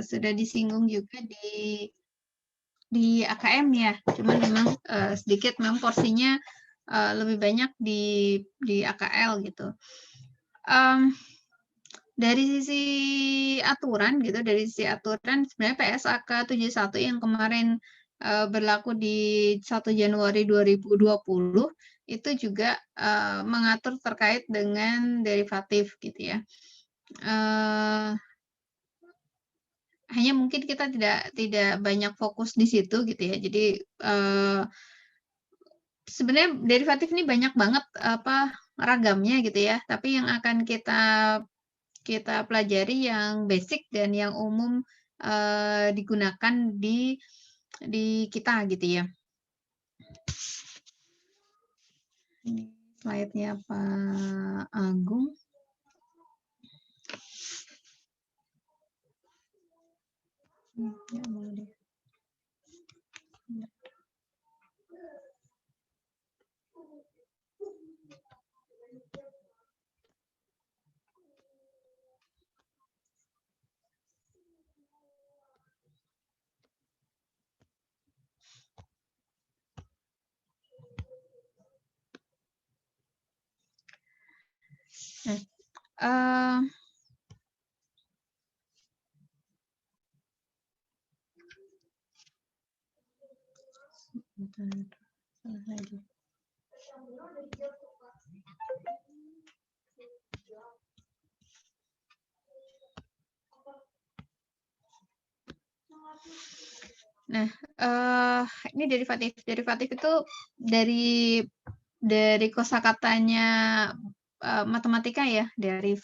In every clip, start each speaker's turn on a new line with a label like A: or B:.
A: sudah disinggung juga di AKM ya, cuman memang sedikit memang porsinya lebih banyak di AKL gitu. Dari sisi aturan gitu, dari sisi aturan sebenarnya PSAK 71 yang kemarin berlaku di 1 Januari 2020 itu juga mengatur terkait dengan derivatif gitu ya. Hanya mungkin kita tidak banyak fokus di situ gitu ya. Jadi sebenarnya derivatif ini banyak banget ragamnya gitu ya. Tapi yang akan kita pelajari yang basic dan yang umum digunakan di kita gitu ya. Ini slide-nya Pak Agung. Ya, boleh deh. Nah, salah lagi. Nah, ini derivatif. Derivatif itu dari kosakatanya matematika ya, dari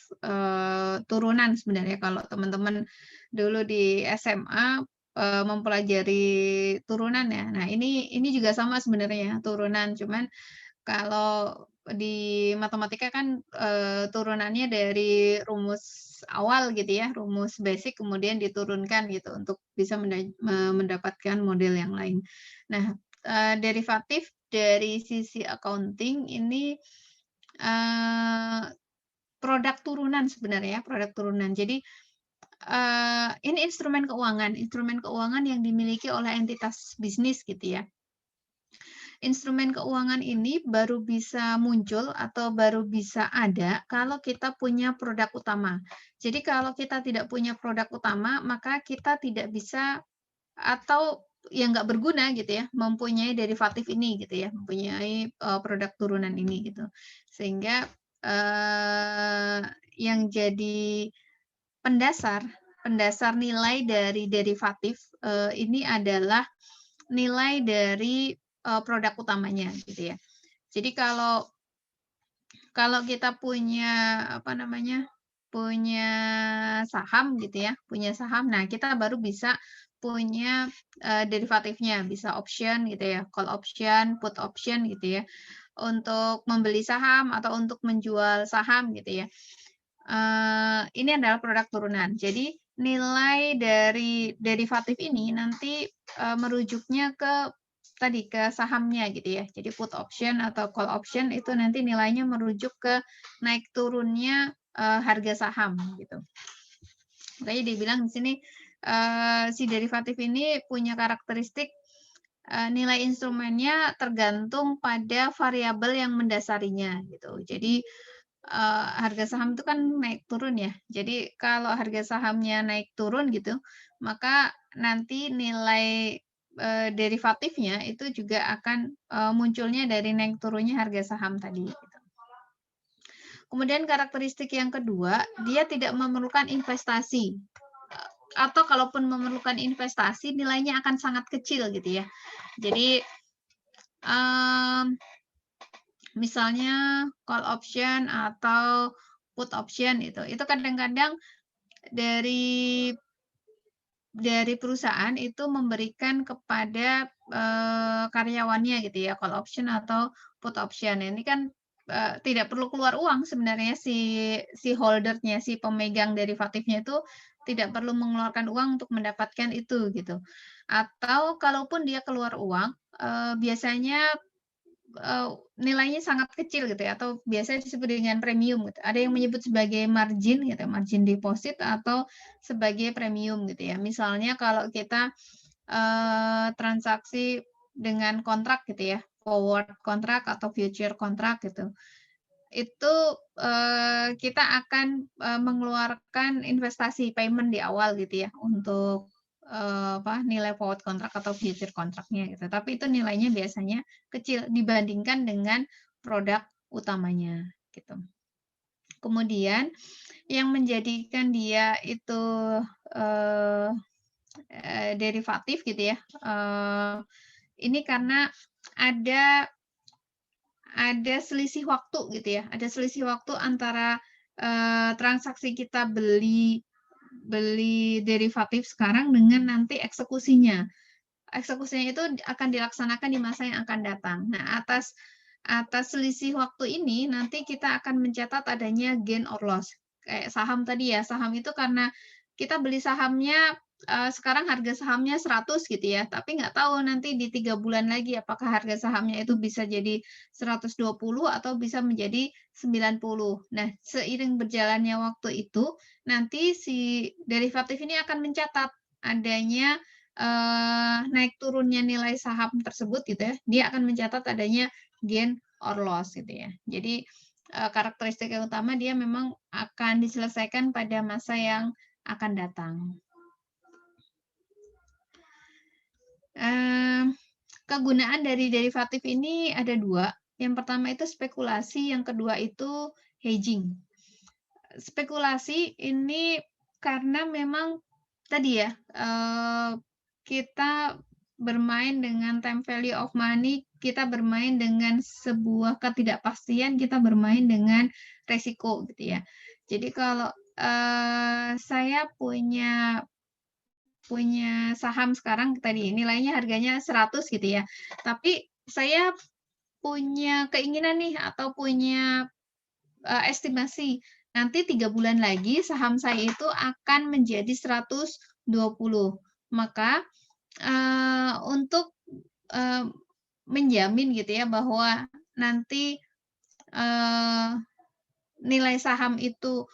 A: turunan sebenarnya. Kalau teman-teman dulu di SMA mempelajari turunan ya. Nah, ini juga sama sebenarnya turunan, cuman kalau di matematika kan turunannya dari rumus awal gitu ya, rumus basic kemudian diturunkan gitu untuk bisa mendapatkan model yang lain. Nah, derivatif dari sisi accounting ini produk turunan sebenarnya, produk turunan. Jadi ini instrumen keuangan yang dimiliki oleh entitas bisnis gitu ya. Instrumen keuangan ini baru bisa muncul atau baru bisa ada kalau kita punya produk utama. Jadi kalau kita tidak punya produk utama, maka kita tidak bisa atau yang nggak berguna gitu ya, mempunyai derivatif ini gitu ya, mempunyai produk turunan ini gitu. Sehingga yang jadi pendasar nilai dari derivatif ini adalah nilai dari produk utamanya gitu ya. Jadi kalau kita punya punya saham gitu ya, punya saham, nah kita baru bisa punya derivatifnya, bisa option gitu ya, call option, put option gitu ya, untuk membeli saham atau untuk menjual saham gitu ya. Ini adalah produk turunan. Jadi nilai dari derivatif ini nanti merujuknya ke sahamnya gitu ya. Jadi put option atau call option itu nanti nilainya merujuk ke naik turunnya harga saham gitu. Makanya dibilang di sini si derivatif ini punya karakteristik nilai instrumennya tergantung pada variabel yang mendasarinya gitu. Jadi harga saham itu kan naik turun ya. Jadi kalau harga sahamnya naik turun gitu, maka nanti nilai derivatifnya itu juga akan munculnya dari naik turunnya harga saham tadi gitu. Kemudian karakteristik yang kedua, dia tidak memerlukan investasi. Atau kalaupun memerlukan investasi, nilainya akan sangat kecil gitu ya. Jadi misalnya call option atau put option itu kadang-kadang dari perusahaan itu memberikan kepada karyawannya gitu ya, call option atau put option. Ini kan tidak perlu keluar uang sebenarnya si holder-nya, si pemegang derivatifnya itu tidak perlu mengeluarkan uang untuk mendapatkan itu gitu. Atau kalaupun dia keluar uang, biasanya nilainya sangat kecil gitu ya, atau biasanya disebut dengan premium gitu. Ada yang menyebut sebagai margin gitu ya, margin deposit atau sebagai premium gitu ya. Misalnya kalau kita, transaksi dengan kontrak gitu ya, forward kontrak atau future kontrak gitu. Itu, kita akan, mengeluarkan investasi payment di awal gitu ya, untuk, nilai forward kontrak atau future kontraknya gitu. Tapi itu nilainya biasanya kecil dibandingkan dengan produk utamanya, gitu. Kemudian yang menjadikan dia itu, eee derivatif gitu ya, ini karena ada selisih waktu gitu ya, ada selisih waktu antara, transaksi kita beli beli derivatif sekarang dengan nanti eksekusinya. Eksekusinya itu akan dilaksanakan di masa yang akan datang. Nah, atas atas selisih waktu ini nanti kita akan mencatat adanya gain or loss. Kayak saham tadi ya, saham itu karena kita beli sahamnya, sekarang harga sahamnya 100 gitu ya, tapi nggak tahu nanti di 3 bulan lagi apakah harga sahamnya itu bisa jadi 120 atau bisa menjadi 90. Nah, seiring berjalannya waktu itu, nanti si derivatif ini akan mencatat adanya naik turunnya nilai saham tersebut gitu ya, dia akan mencatat adanya gain or loss gitu ya. Jadi, karakteristik yang utama dia memang akan diselesaikan pada masa yang akan datang. Kegunaan dari derivatif ini ada 2. Yang pertama itu spekulasi, yang kedua itu hedging. Spekulasi ini karena memang tadi ya, kita bermain dengan time value of money, kita bermain dengan sebuah ketidakpastian, kita bermain dengan resiko gitu ya. Jadi kalau, saya punya punya saham sekarang tadi nilainya harganya 100 gitu ya, tapi saya punya keinginan nih atau punya estimasi, nanti 3 bulan lagi saham saya itu akan menjadi 120. Maka, untuk, eee, menjamin gitu ya bahwa nanti, eee, nilai saham itu,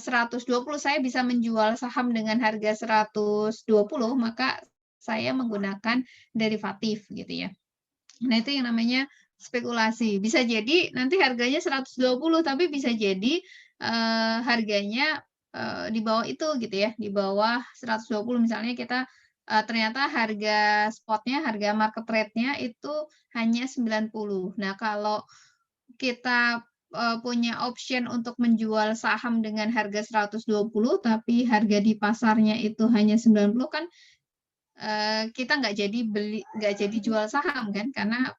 A: 120 saya bisa menjual saham dengan harga 120, maka saya menggunakan derivatif gitu ya. Nah, itu yang namanya spekulasi. Bisa jadi nanti harganya 120, tapi bisa jadi, harganya, di bawah itu gitu ya, di bawah 120. Misalnya kita, ternyata harga spotnya, harga market rate-nya itu hanya 90. Nah, kalau kita, punya option untuk menjual saham dengan harga 120, tapi harga di pasarnya itu hanya 90 kan, kita nggak jadi jual saham kan, karena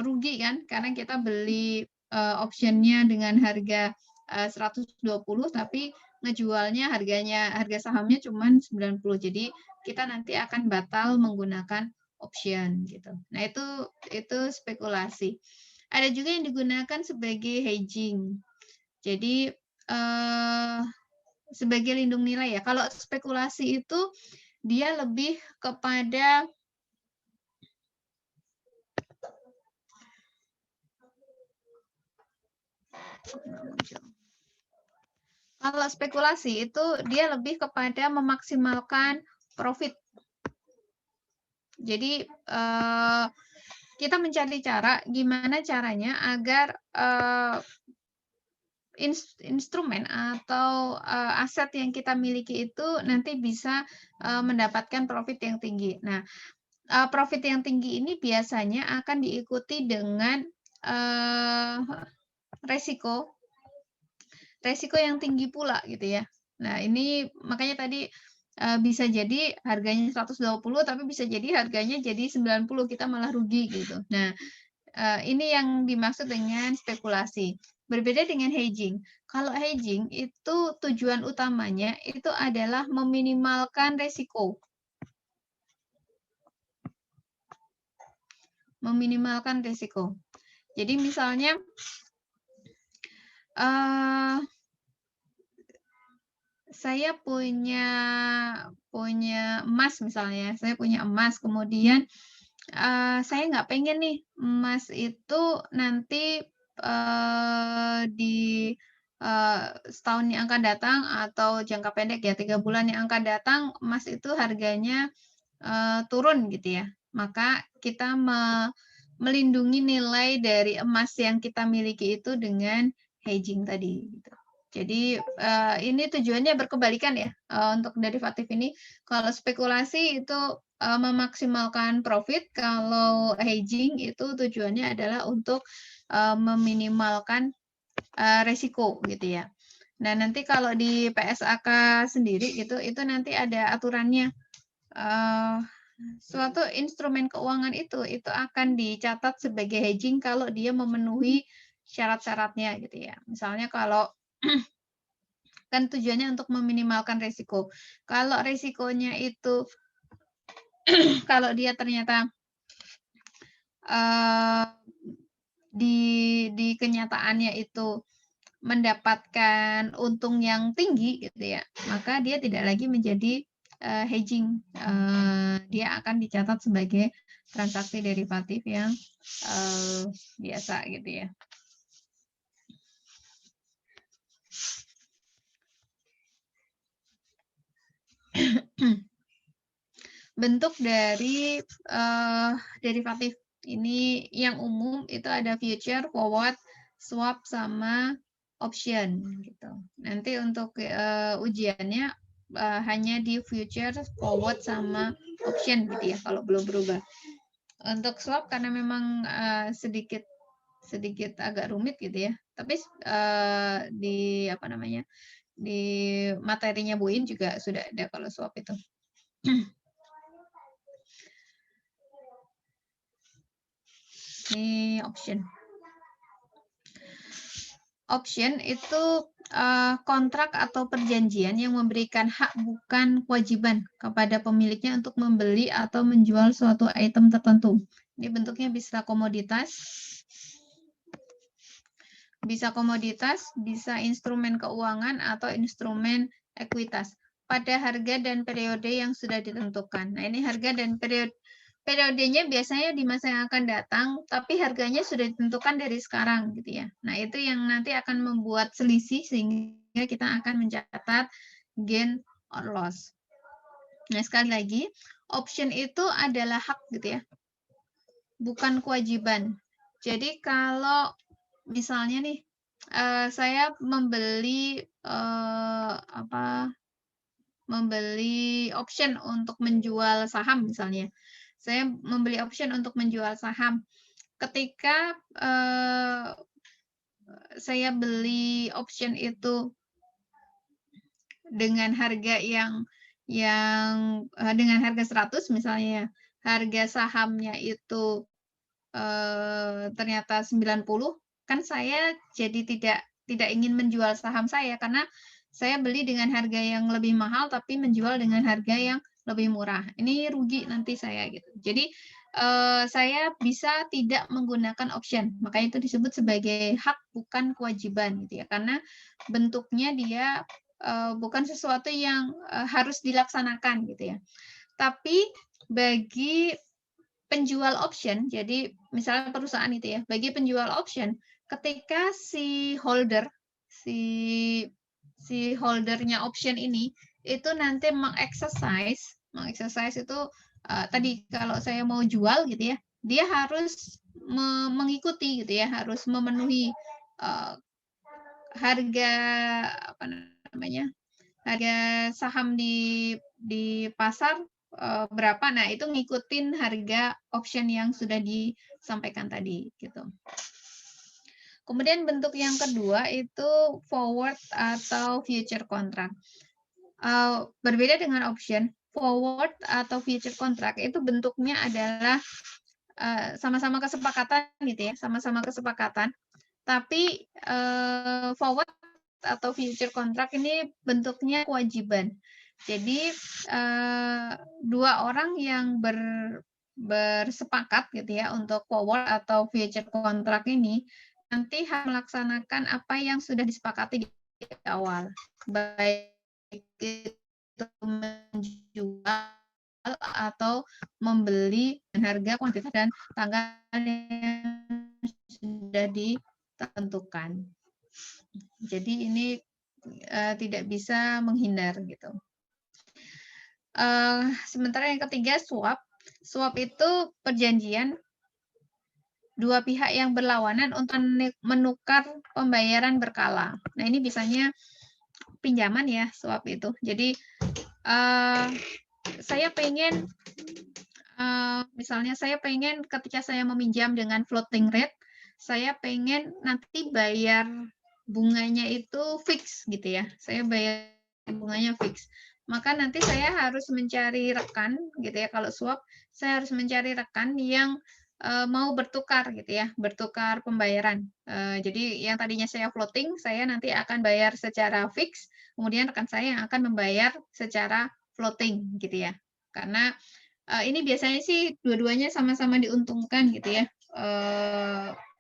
A: rugi kan, karena kita beli, option-nya dengan harga, 120 tapi ngejualnya harga sahamnya cuman 90. Jadi kita nanti akan batal menggunakan option gitu. Nah, itu spekulasi. Ada juga yang digunakan sebagai hedging. Jadi, sebagai lindung nilai ya. Kalau spekulasi itu dia lebih kepada kalau spekulasi itu dia lebih kepada memaksimalkan profit. Jadi, kita mencari cara gimana caranya agar, instrumen atau, aset yang kita miliki itu nanti bisa, mendapatkan profit yang tinggi. Nah, profit yang tinggi ini biasanya akan diikuti dengan, eee, resiko resiko yang tinggi pula gitu ya. Nah, ini makanya tadi, bisa jadi harganya 120 tapi bisa jadi harganya jadi 90 kita malah rugi gitu. Nah, ini yang dimaksud dengan spekulasi. Berbeda dengan hedging. Kalau hedging itu tujuan utamanya itu adalah meminimalkan resiko. Meminimalkan resiko. Jadi misalnya, eee saya punya punya emas misalnya, saya punya emas, kemudian, saya nggak pengen nih emas itu nanti, di, setahun yang akan datang atau jangka pendek ya 3 bulan yang akan datang emas itu harganya, turun gitu ya. Maka kita melindungi nilai dari emas yang kita miliki itu dengan hedging tadi gitu. Jadi, ini tujuannya berkebalikan ya, untuk derivatif ini. Kalau spekulasi itu, memaksimalkan profit, kalau hedging itu tujuannya adalah untuk, meminimalkan, resiko gitu ya. Nah, nanti kalau di PSAK sendiri gitu, itu nanti ada aturannya, eee, suatu instrumen keuangan itu akan dicatat sebagai hedging kalau dia memenuhi syarat-syaratnya gitu ya. Misalnya kalau kan tujuannya untuk meminimalkan resiko. Kalau resikonya itu kalau dia ternyata, eee, di kenyataannya itu mendapatkan untung yang tinggi gitu ya, maka dia tidak lagi menjadi, hedging, dia akan dicatat sebagai transaksi derivatif yang, biasa gitu ya. Bentuk dari, derivatif ini yang umum itu ada future, forward, swap, sama option gitu. Nanti untuk, ujiannya, hanya di future, forward, sama option gitu ya kalau belum berubah. Untuk swap karena memang, sedikit sedikit agak rumit gitu ya, tapi, di apa namanya, di materinya Bu In juga sudah ada kalau swap itu. Ini option. Option itu, kontrak atau perjanjian yang memberikan hak bukan kewajiban kepada pemiliknya untuk membeli atau menjual suatu item tertentu. Ini bentuknya bisa instrumen keuangan atau instrumen ekuitas pada harga dan periode yang sudah ditentukan. Nah, ini harga dan periodenya biasanya di masa yang akan datang, tapi harganya sudah ditentukan dari sekarang gitu ya. Nah, itu yang nanti akan membuat selisih sehingga kita akan mencatat gain or loss. Nah, sekali lagi, option itu adalah hak gitu ya, bukan kewajiban. Jadi kalau misalnya nih, saya membeli, membeli option untuk menjual saham misalnya. Saya membeli option untuk menjual saham. Ketika, saya beli option itu dengan harga dengan harga 100 misalnya ya, harga sahamnya itu, ternyata 90, kan saya jadi tidak ingin menjual saham saya karena saya beli dengan harga yang lebih mahal tapi menjual dengan harga yang lebih murah. Ini rugi nanti saya gitu. Jadi, saya bisa tidak menggunakan option, makanya itu disebut sebagai hak bukan kewajiban gitu ya, karena bentuknya dia, bukan sesuatu yang, harus dilaksanakan gitu ya. Tapi bagi penjual option, jadi misalnya perusahaan itu ya, bagi penjual option, ketika si si holdernya option ini, itu nanti mengexercise itu, tadi kalau saya mau jual gitu ya, dia harus mengikuti gitu ya, harus memenuhi, eee, harga apa namanya, harga saham di pasar, berapa, nah itu ngikutin harga option yang sudah disampaikan tadi, gitu. Kemudian bentuk yang kedua itu forward atau future contract. Berbeda dengan option, forward atau future contract itu bentuknya adalah, sama-sama kesepakatan gitu ya, sama-sama kesepakatan, tapi, forward atau future contract ini bentuknya kewajiban. Jadi, dua orang yang bersepakat gitu ya untuk forward atau future contract ini, nanti harus melaksanakan apa yang sudah disepakati di awal. Baik itu menjual atau membeli harga, kuantitas, dan tanggal yang sudah ditentukan. Jadi ini tidak bisa menghindar gitu. Sementara yang ketiga swap. Swap itu perjanjian dua pihak yang berlawanan untuk menukar pembayaran berkala. Nah, ini biasanya pinjaman ya, swap itu. Jadi saya pengen misalnya saya pengen ketika saya meminjam dengan floating rate, saya pengen nanti bayar bunganya itu fix gitu ya. Saya bayar bunganya fix. Maka nanti saya harus mencari rekan gitu ya. Kalau swap, saya harus mencari rekan yang mau bertukar gitu ya, bertukar pembayaran. Jadi yang tadinya saya floating, saya nanti akan bayar secara fix, kemudian rekan saya yang akan membayar secara floating gitu ya. Karena ini biasanya sih dua-duanya sama-sama diuntungkan gitu ya.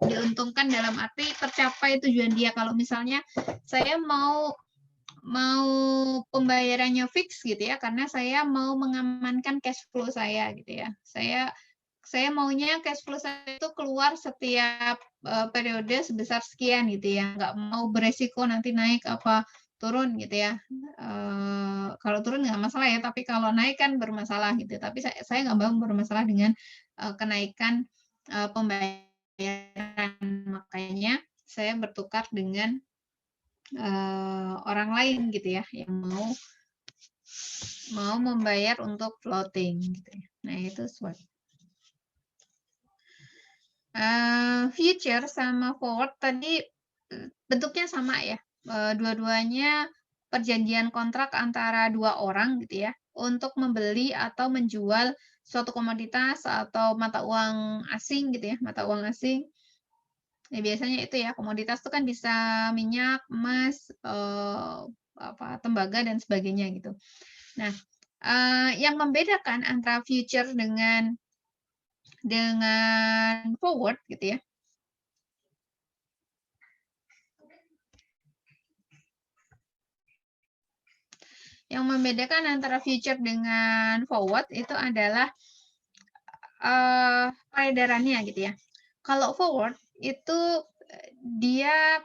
A: Diuntungkan dalam arti tercapai tujuan dia. Kalau misalnya saya mau pembayarannya fix gitu ya, karena saya mau mengamankan cash flow saya gitu ya. Saya maunya cash flow saya itu keluar setiap periode sebesar sekian gitu ya. Nggak mau beresiko nanti naik apa turun gitu ya. Kalau turun nggak masalah ya, tapi kalau naik kan bermasalah gitu. Tapi saya nggak mau bermasalah dengan kenaikan pembayaran. Makanya saya bertukar dengan orang lain gitu ya, yang mau membayar untuk floating gitu ya. Nah, itu swap. Future sama forward tadi bentuknya sama ya. Dua-duanya perjanjian kontrak antara dua orang gitu ya, untuk membeli atau menjual suatu komoditas atau mata uang asing gitu ya, mata uang asing. Ya, biasanya itu ya, komoditas itu kan bisa minyak, emas, tembaga dan sebagainya gitu. Nah, yang membedakan antara future dengan forward gitu ya. Yang membedakan antara future dengan forward itu adalah peredarannya gitu ya. Kalau forward itu dia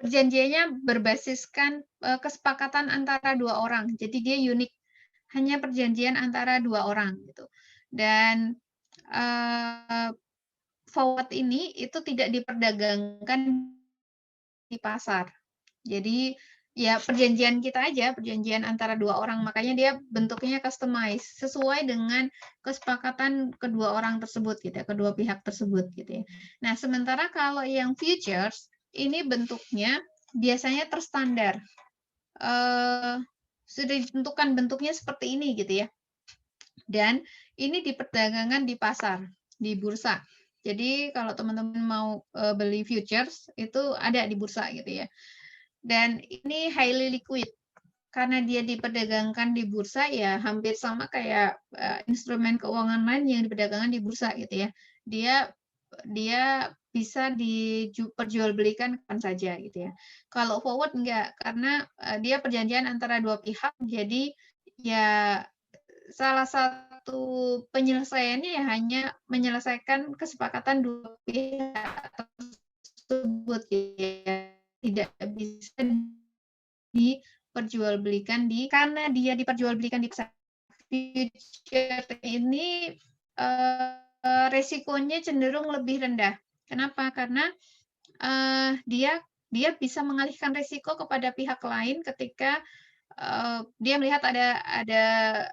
A: perjanjiannya berbasiskan kesepakatan antara dua orang. Jadi dia unik, hanya perjanjian antara dua orang gitu. Dan forward ini itu tidak diperdagangkan di pasar. Jadi ya perjanjian kita aja, perjanjian antara dua orang, makanya dia bentuknya customize sesuai dengan kesepakatan kedua orang tersebut gitu ya, kedua pihak tersebut gitu ya. Nah, sementara kalau yang futures ini bentuknya biasanya terstandar. Sudah ditentukan bentuknya seperti ini gitu ya. Dan ini diperdagangkan di pasar, di bursa. Jadi kalau teman-teman mau beli futures itu ada di bursa gitu ya. Dan ini highly liquid. Karena dia diperdagangkan di bursa ya hampir sama kayak instrumen keuangan lain yang diperdagangkan di bursa gitu ya. Dia bisa diperjualbelikan kapan saja gitu ya. Kalau forward enggak, karena dia perjanjian antara dua pihak, jadi ya salah satu penyelesaiannya ya hanya menyelesaikan kesepakatan dua pihak tersebut ya. Tidak bisa diperjualbelikan karena dia diperjualbelikan di pasar future ini resikonya cenderung lebih rendah. Kenapa? Karena dia bisa mengalihkan resiko kepada pihak lain ketika dia melihat ada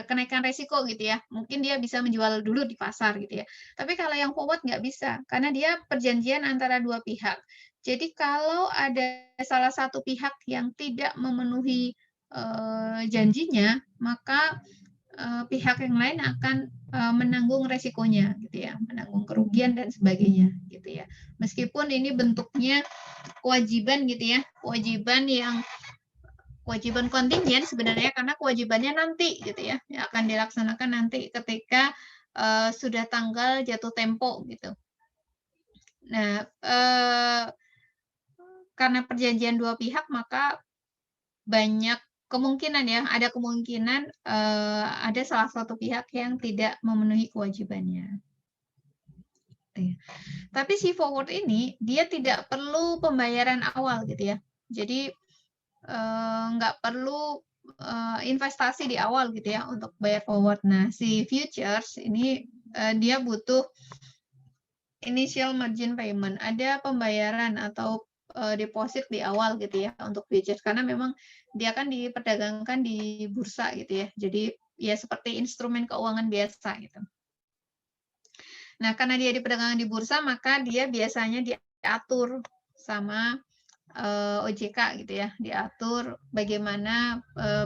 A: kenaikan resiko gitu ya. Mungkin dia bisa menjual dulu di pasar gitu ya. Tapi kalau yang forward nggak bisa, karena dia perjanjian antara dua pihak. Jadi kalau ada salah satu pihak yang tidak memenuhi janjinya, maka pihak yang lain akan menanggung resikonya gitu ya, menanggung kerugian dan sebagainya gitu ya. Meskipun ini bentuknya kewajiban gitu ya, kewajiban kontingen sebenarnya, karena kewajibannya nanti gitu ya, yang akan dilaksanakan nanti ketika sudah tanggal jatuh tempo gitu. Nah, karena perjanjian dua pihak maka banyak kemungkinan ya, ada kemungkinan ada salah satu pihak yang tidak memenuhi kewajibannya. Tapi si forward ini dia tidak perlu pembayaran awal gitu ya. Jadi nggak perlu investasi di awal gitu ya untuk bayar forward. Nah, si futures ini dia butuh initial margin payment, ada pembayaran atau deposit di awal gitu ya untuk futures karena memang dia kan diperdagangkan di bursa gitu ya. Jadi ya seperti instrumen keuangan biasa gitu. Nah, karena dia diperdagangkan di bursa maka dia biasanya diatur sama OJK gitu ya, diatur bagaimana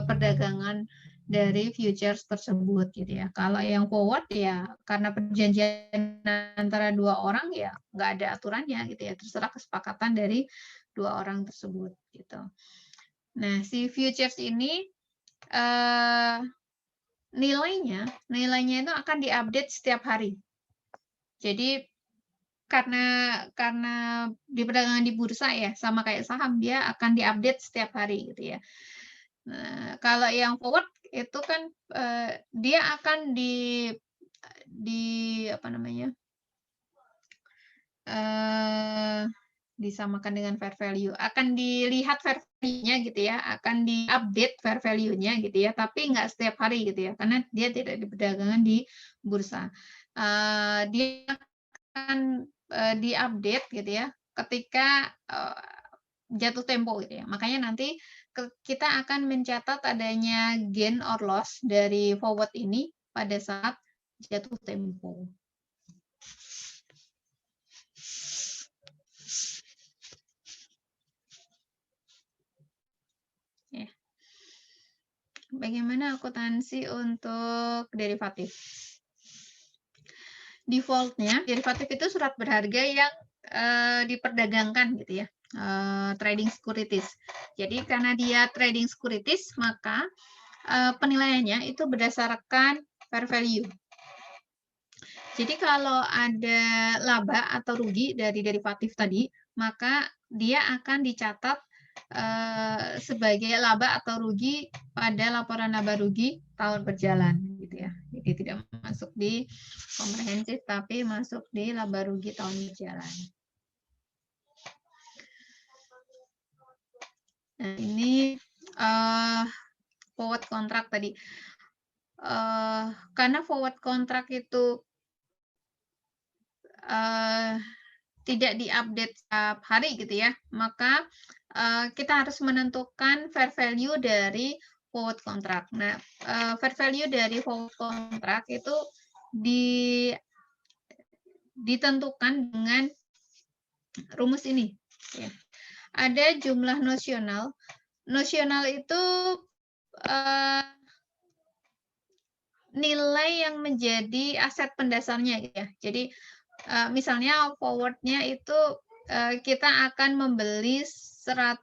A: perdagangan dari futures tersebut gitu ya. Kalau yang forward ya karena perjanjian antara dua orang ya nggak ada aturannya gitu ya, terserah kesepakatan dari dua orang tersebut gitu. Nah, si futures ini nilainya itu akan diupdate setiap hari. Jadi karena di perdagangan di bursa ya sama kayak saham dia akan diupdate setiap hari gitu ya. Nah, kalau yang forward itu kan dia akan di apa namanya? Disamakan dengan fair value. Akan dilihat fair value-nya gitu ya, akan diupdate fair value-nya gitu ya, tapi nggak setiap hari gitu ya, karena dia tidak diperdagangkan di bursa. Dia akan diupdate gitu ya ketika jatuh tempo gitu ya. Makanya nanti kita akan mencatat adanya gain or loss dari forward ini pada saat jatuh tempo. Ya. Bagaimana akuntansi untuk derivatif? Defaultnya derivatif itu surat berharga yang diperdagangkan gitu ya, trading securities. Jadi karena dia trading securities maka penilaiannya itu berdasarkan fair value. Jadi kalau ada laba atau rugi dari derivatif tadi, maka dia akan dicatat sebagai laba atau rugi pada laporan laba rugi tahun berjalan gitu ya. Jadi tidak masuk di komprehensif tapi masuk di laba rugi tahun berjalan. Nah, ini forward kontrak tadi. Karena forward kontrak itu tidak diupdate setiap hari gitu ya, maka kita harus menentukan fair value dari forward kontrak. Nah, fair value dari forward kontrak itu ditentukan dengan rumus ini. Ya. Ada jumlah nosional. Nosional itu nilai yang menjadi aset pendasarnya gitu ya. Jadi misalnya forward-nya itu kita akan membeli 100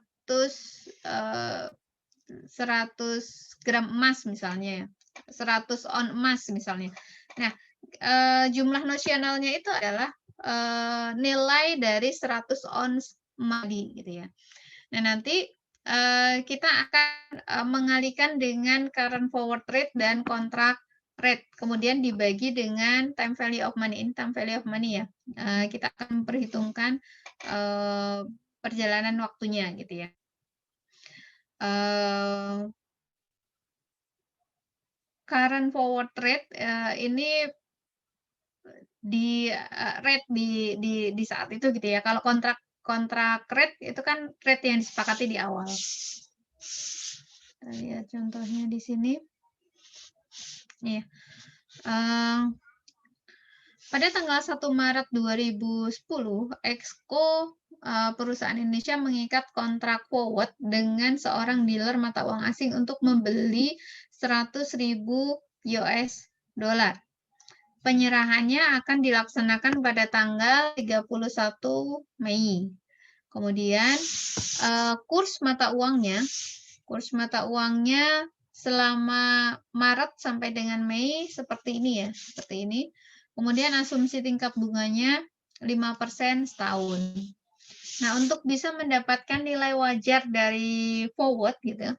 A: gram emas misalnya ya. 100 on emas misalnya. Nah, jumlah nosionalnya itu adalah nilai dari 100 ons emas gitu ya. Nah, nanti kita akan mengalihkan dengan current forward rate dan kontrak rate, kemudian dibagi dengan time value of money. Ini time value of money ya. Kita akan memperhitungkan perjalanan waktunya gitu ya. Current forward rate ini di rate di saat itu gitu ya. Kalau kontrak rate itu kan rate yang disepakati di awal. Kita lihat contohnya di sini. Ya. Pada tanggal 1 Maret 2010, Exco perusahaan Indonesia mengikat kontrak forward dengan seorang dealer mata uang asing untuk membeli 100.000 US dollar. Penyerahannya akan dilaksanakan pada tanggal 31 Mei. Kemudian kurs mata uangnya selama Maret sampai dengan Mei seperti ini ya, seperti ini. Kemudian asumsi tingkat bunganya 5% setahun. Nah, untuk bisa mendapatkan nilai wajar dari forward gitu,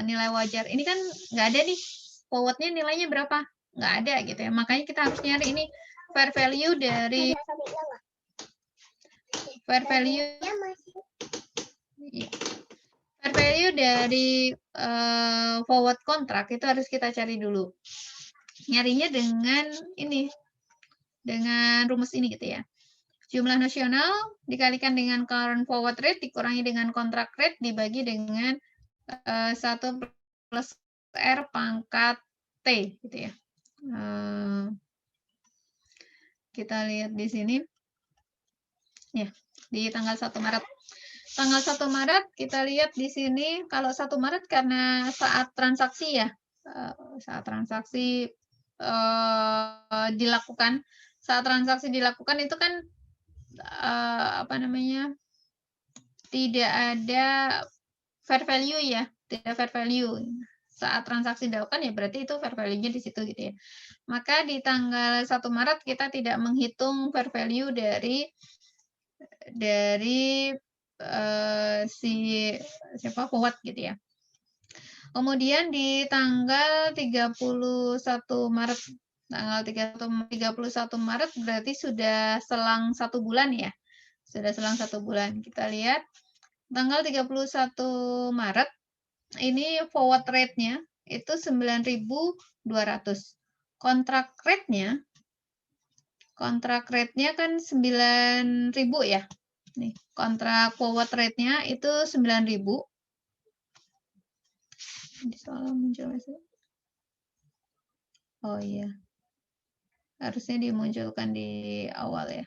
A: nilai wajar. Ini kan nggak ada nih, forward-nya nilainya berapa? Nggak ada gitu ya. Makanya kita harus nyari ini fair value dari fair value dari forward kontrak itu harus kita cari dulu. Nyarinya dengan ini, dengan rumus ini gitu ya. Jumlah nasional dikalikan dengan current forward rate dikurangi dengan contract rate dibagi dengan 1 plus R pangkat T gitu ya. Kita lihat di sini. Ya, di tanggal 1 Maret. Tanggal 1 Maret kita lihat di sini kalau 1 Maret karena saat transaksi ya. Saat transaksi dilakukan. Saat transaksi dilakukan itu kan tidak ada fair value ya, tidak fair value. Saat transaksi dilakukan ya berarti itu fair value-nya di situ gitu ya. Maka di tanggal 1 Maret kita tidak menghitung fair value dari siapa forward gitu ya. Kemudian di tanggal 31 Maret tanggal 31 Maret berarti sudah selang 1 bulan ya. Sudah selang 1 bulan. Kita lihat tanggal 31 Maret ini forward rate-nya itu 9.200. Kontrak rate-nya kan 9.000 ya. Nih, kontrak forward rate-nya itu 9.000. Salah muncul. Oh iya. Harusnya dimunculkan di awal ya.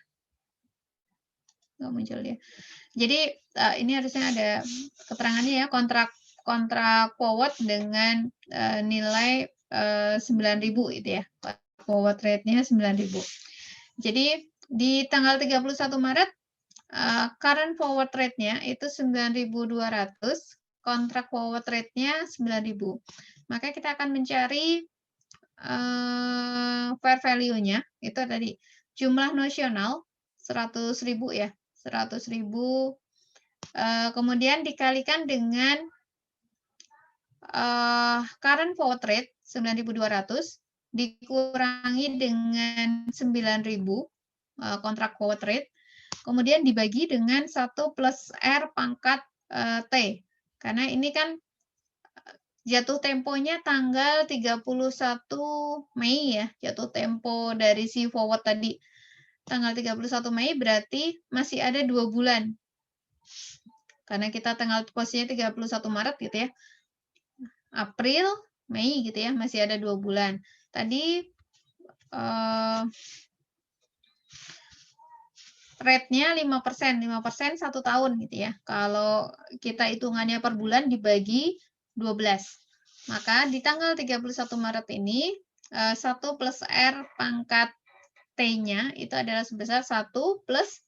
A: Nggak muncul dia. Jadi ini harusnya ada keterangannya ya, kontrak forward dengan nilai 9.000 itu ya. Forward rate-nya 9.000. Jadi di tanggal 31 Maret current forward rate-nya itu 9.200, kontrak forward rate-nya 9.000. Maka kita akan mencari fair value-nya itu tadi jumlah nosional 100.000 ya. 100.000 kemudian dikalikan dengan current forward rate 9.200 dikurangi dengan 9.000 kontrak forward rate, kemudian dibagi dengan 1 plus R pangkat T. Karena ini kan jatuh temponya tanggal 31 Mei ya, jatuh tempo dari si forward tadi. Tanggal 31 Mei berarti masih ada 2 bulan. Karena kita tanggal posisinya 31 Maret gitu ya. April, Mei gitu ya, masih ada 2 bulan. Tadi rate-nya 5%, 5% 1 tahun gitu ya. Kalau kita hitungannya per bulan dibagi 12. Maka di tanggal 31 Maret ini 1 plus R pangkat T-nya itu adalah sebesar 1 plus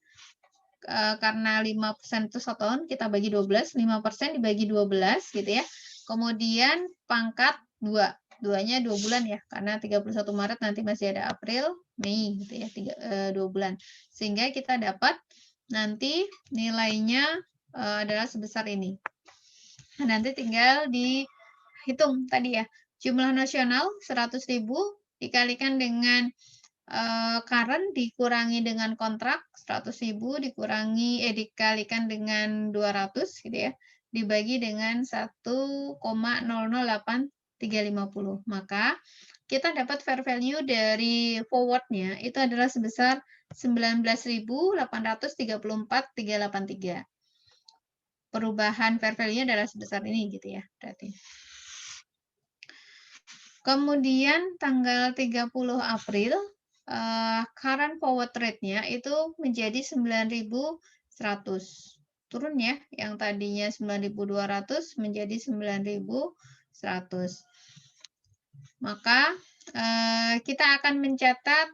A: karena 5% itu 1 tahun kita bagi 12, 5% dibagi 12 gitu ya. Kemudian pangkat 2. 2-nya 2 bulan ya, karena 31 Maret nanti masih ada April, Mei gitu ya, 2 bulan. Sehingga kita dapat nanti nilainya adalah sebesar ini. Nah, nanti tinggal dihitung tadi ya. Jumlah nasional 100.000 dikalikan dengan current dikurangi dengan kontrak 100.000 dikalikan dengan 200 gitu ya. Dibagi dengan 1,008350. Maka kita dapat fair value dari forward-nya itu adalah sebesar 19.834.383. Perubahan fair value-nya adalah sebesar ini gitu ya, berarti. Kemudian tanggal 30 April current forward rate-nya itu menjadi 9.100. Turun ya, yang tadinya 9.200 menjadi 9.100. Maka kita akan mencatat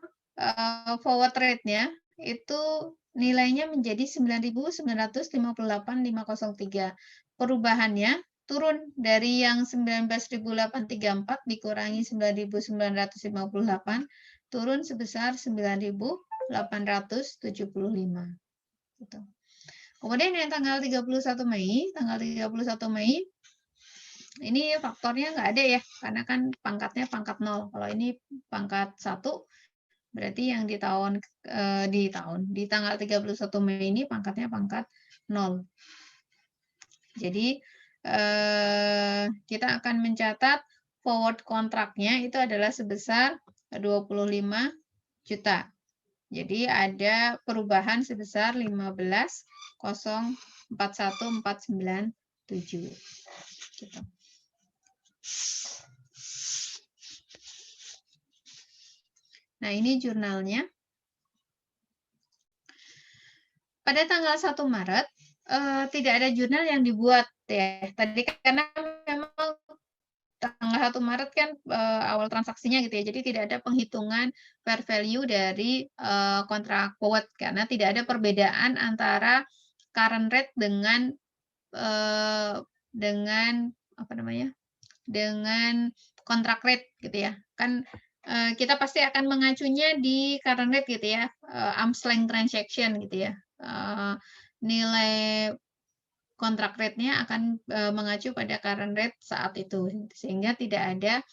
A: forward rate-nya itu nilainya menjadi 9.958.503. Perubahannya turun dari yang 19.834 dikurangi 9.958 turun sebesar 9.875. Gitu. Kemudian yang tanggal 31 Mei Ini faktornya nggak ada ya, karena kan pangkatnya pangkat 0. Kalau ini pangkat 1, berarti yang di tanggal 31 Mei ini pangkatnya pangkat 0. Jadi kita akan mencatat forward kontraknya itu adalah sebesar 25 juta. Jadi ada perubahan sebesar 15,041497. Gitu. Nah, ini jurnalnya. Pada tanggal 1 Maret, tidak ada jurnal yang dibuat ya. Tadi karena memang tanggal 1 Maret kan awal transaksinya gitu ya. Jadi tidak ada penghitungan fair value dari kontrak forward karena tidak ada perbedaan antara current rate dengan apa namanya? Dengan kontrak rate gitu ya. Kan kita pasti akan mengacunya di current rate gitu ya, arm's length transaction gitu ya. Nilai kontrak rate-nya akan mengacu pada current rate saat itu, sehingga tidak ada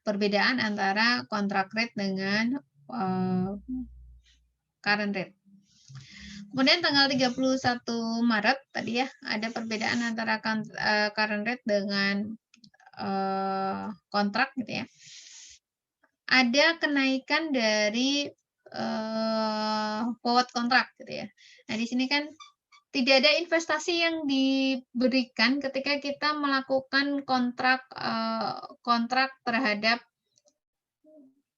A: perbedaan antara kontrak rate dengan current rate. Kemudian tanggal 31 Maret tadi ya ada perbedaan antara current rate dengan kontrak gitu ya. Ada kenaikan dari forward kontrak gitu ya. Nah, di sini kan tidak ada investasi yang diberikan ketika kita melakukan kontrak terhadap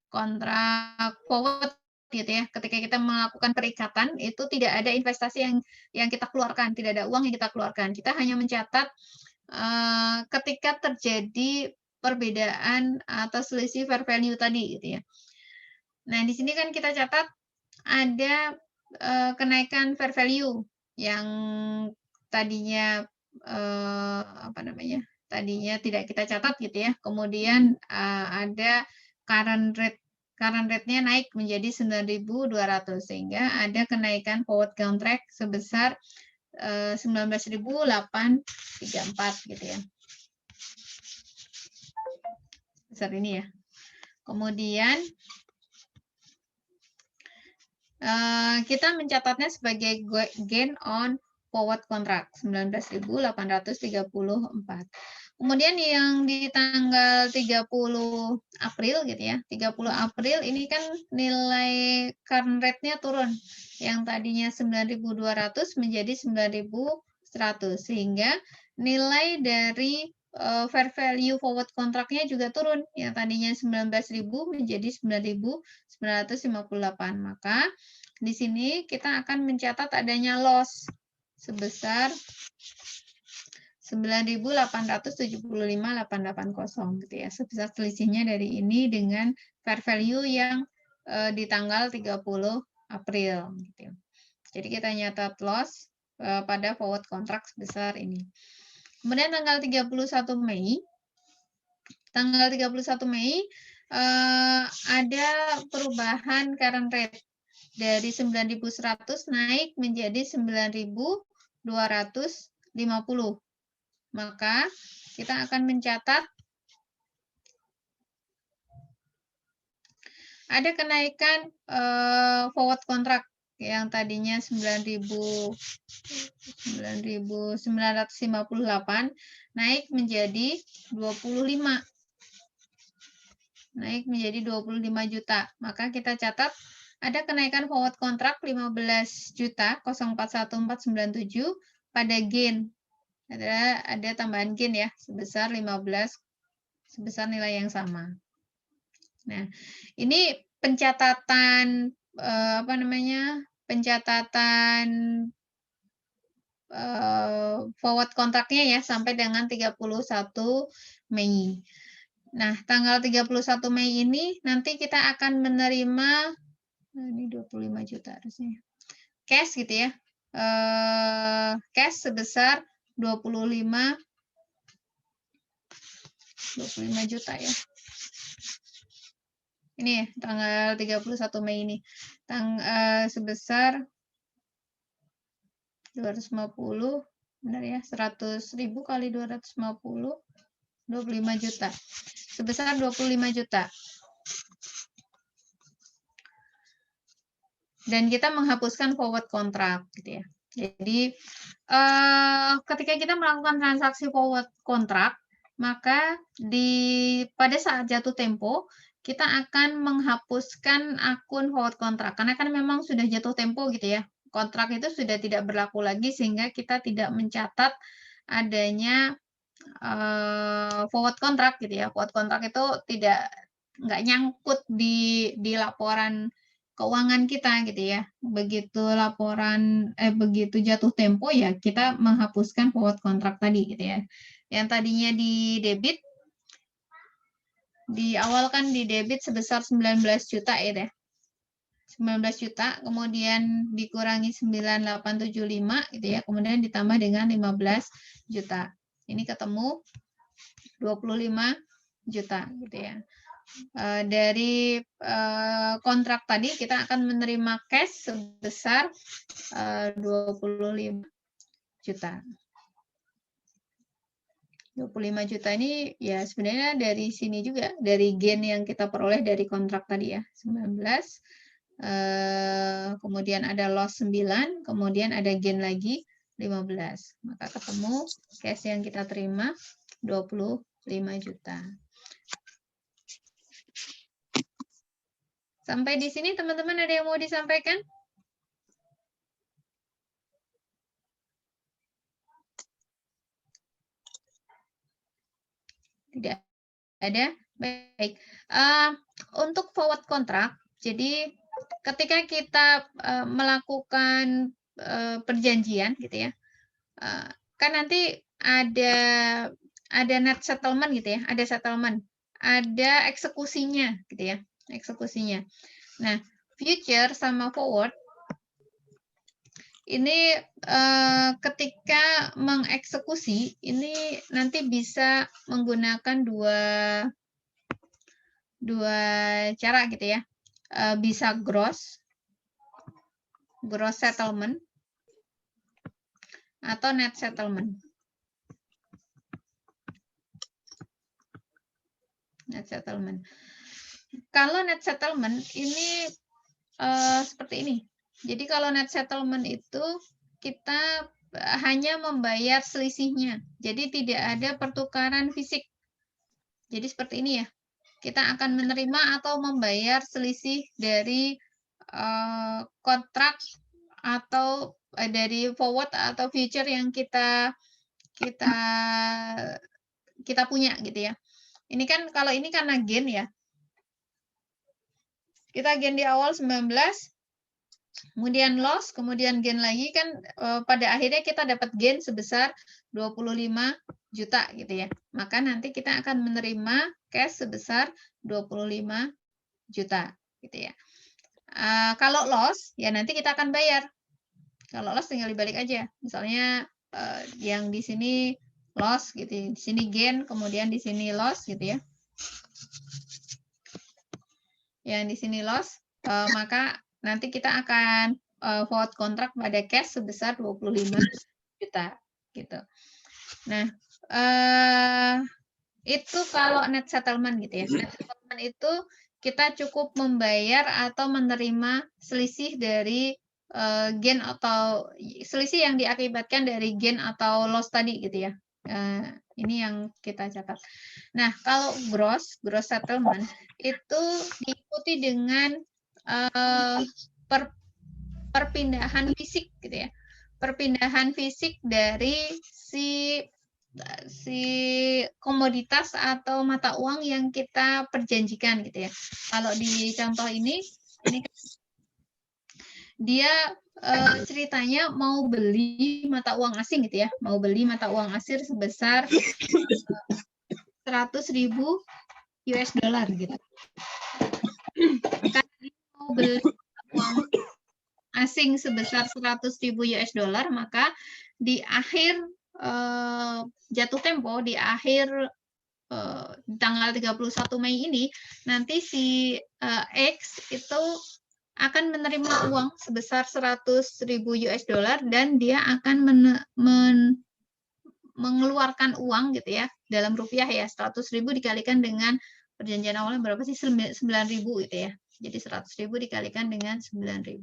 A: kontrak forward gitu ya. Ketika kita melakukan perikatan itu tidak ada investasi yang kita keluarkan, tidak ada uang yang kita keluarkan. Kita hanya mencatat ketika terjadi perbedaan atau selisih fair value tadi gitu ya. Nah, di sini kan kita catat ada kenaikan fair value yang tadinya apa namanya? Tadinya tidak kita catat gitu ya. Kemudian ada current rate-nya naik menjadi 9.200 sehingga ada kenaikan forward contract sebesar 19.834 gitu ya. Besar ini ya. Kemudian kita mencatatnya sebagai gain on forward contract 19.834. Kemudian yang di tanggal 30 April gitu ya. 30 April ini kan nilai current rate-nya turun. Yang tadinya 9.200 menjadi 9.100 sehingga nilai dari fair value forward kontraknya juga turun. Yang tadinya 19.000 menjadi 9.958. Maka di sini kita akan mencatat adanya loss sebesar 9.875.880 gitu ya. Sebesar selisihnya dari ini dengan fair value yang di tanggal 30 April gitu ya. Jadi kita nyatat loss pada forward contract sebesar ini. Kemudian tanggal 31 Mei ada perubahan current rate dari 9.100 naik menjadi 9.250. Maka kita akan mencatat ada kenaikan forward contract yang tadinya 9.958 naik menjadi 25. Naik menjadi 25 juta. Maka kita catat ada kenaikan forward contract 15.041497 pada gain. Ada tambahan gain ya sebesar 15 sebesar nilai yang sama. Nah, ini pencatatan pencatatan forward kontraknya ya sampai dengan 31 Mei. Nah, tanggal 31 Mei ini nanti kita akan menerima ini 25 juta harusnya. Cash gitu ya. Cash sebesar 25 juta ya. Ini ya, tanggal 31 Mei ini. Sebesar 250 benar ya, 100.000 kali 250, 25 juta. Sebesar 25 juta. Dan kita menghapuskan forward contract gitu ya. Jadi ketika kita melakukan transaksi forward contract, maka pada saat jatuh tempo kita akan menghapuskan akun forward contract karena kan memang sudah jatuh tempo gitu ya. Kontrak itu sudah tidak berlaku lagi sehingga kita tidak mencatat adanya forward contract gitu ya. Forward contract itu nggak nyangkut di laporan keuangan kita gitu ya. Begitu begitu jatuh tempo ya kita menghapuskan forward contract tadi gitu ya. Yang tadinya di debit di awal kan di debit sebesar 19 juta ya. 19 juta, kemudian dikurangi 9875 gitu ya, kemudian ditambah dengan 15 juta. Ini ketemu 25 juta gitu ya. Dari kontrak tadi kita akan menerima cash sebesar 25 juta. 25 juta ini ya sebenarnya dari sini juga, dari gain yang kita peroleh dari kontrak tadi ya, 19. Kemudian ada loss 9, kemudian ada gain lagi 15. Maka ketemu cash yang kita terima 25 juta. Sampai di sini teman-teman ada yang mau disampaikan? Tidak ada? Baik. Untuk forward contract, jadi ketika kita melakukan perjanjian gitu ya, kan nanti ada net settlement gitu ya, ada settlement, ada eksekusinya gitu ya, eksekusinya. Nah, future sama forward ini ketika mengeksekusi ini nanti bisa menggunakan dua cara gitu ya. Bisa gross settlement atau net settlement. Net settlement. Kalau net settlement ini seperti ini. Jadi kalau net settlement itu kita hanya membayar selisihnya. Jadi tidak ada pertukaran fisik. Jadi seperti ini ya. Kita akan menerima atau membayar selisih dari kontrak atau dari forward atau future yang kita punya gitu ya. Ini kan kalau ini karena gain ya. Kita gain di awal 19, kemudian loss, kemudian gain lagi kan pada akhirnya kita dapat gain sebesar 25 juta gitu ya. Maka nanti kita akan menerima cash sebesar 25 juta gitu ya. Kalau loss ya nanti kita akan bayar. Kalau loss tinggal dibalik aja. Misalnya yang di sini loss gitu ya. Di sini gain, kemudian di sini loss gitu ya. Yang di sini loss, maka nanti kita akan forward kontrak pada cash sebesar 25 juta gitu. Nah, itu kalau net settlement gitu ya. Net settlement itu kita cukup membayar atau menerima selisih dari gain atau selisih yang diakibatkan dari gain atau loss tadi gitu ya. Ini yang kita catat. Nah, kalau gross settlement itu diikuti dengan perpindahan fisik gitu ya. Perpindahan fisik dari si komoditas atau mata uang yang kita perjanjikan gitu ya. Kalau di contoh ini dia ceritanya mau beli mata uang asing gitu ya, mau beli mata uang asing sebesar 100.000 US dollar gitu. Karena dia mau beli uang asing sebesar 100.000 US dollar, maka di akhir jatuh tempo, di akhir tanggal 31 Mei ini, nanti si X itu akan menerima uang sebesar 100.000 US dollar dan dia akan mengeluarkan uang gitu ya, dalam rupiah ya, 100.000 dikalikan dengan perjanjian awalnya berapa sih? 9.000 gitu ya. Jadi 100.000 dikalikan dengan 9.000.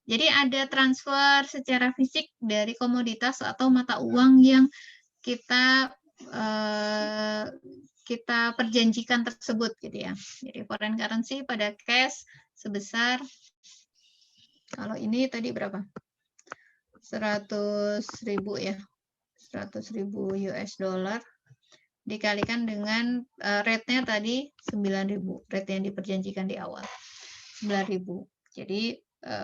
A: Jadi ada transfer secara fisik dari komoditas atau mata uang yang kita kita perjanjikan tersebut gitu ya. Jadi foreign currency pada cash sebesar, kalau ini tadi berapa? 100.000 ya. 100.000 US dollar dikalikan dengan rate-nya tadi 9.000, rate yang diperjanjikan di awal 9.000. Jadi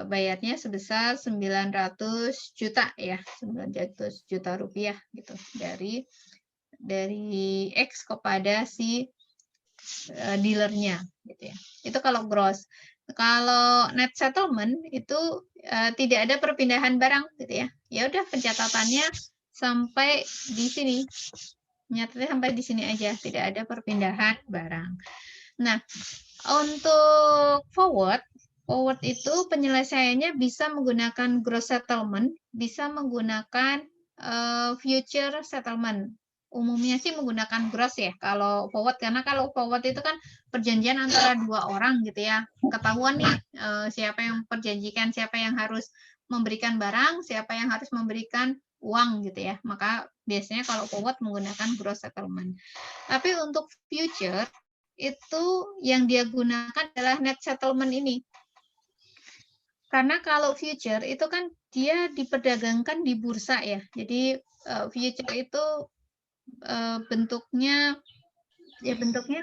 A: bayarnya sebesar 900 juta ya, 900 juta rupiah gitu dari X kepada si dealernya gitu ya. Itu kalau gross. Kalau net settlement itu tidak ada perpindahan barang gitu ya. Ya udah pencatatannya sampai di sini. Nyatanya sampai di sini aja, tidak ada perpindahan barang. Nah, untuk forward itu penyelesaiannya bisa menggunakan gross settlement, bisa menggunakan future settlement. Umumnya sih menggunakan gross ya kalau forward, karena kalau forward itu kan perjanjian antara dua orang gitu ya. Ketahuan nih siapa yang perjanjikan, siapa yang harus memberikan barang, siapa yang harus memberikan uang gitu ya. Maka biasanya kalau forward menggunakan gross settlement. Tapi untuk future itu yang dia gunakan adalah net settlement ini. Karena kalau future itu kan dia diperdagangkan di bursa ya. Jadi future itu bentuknya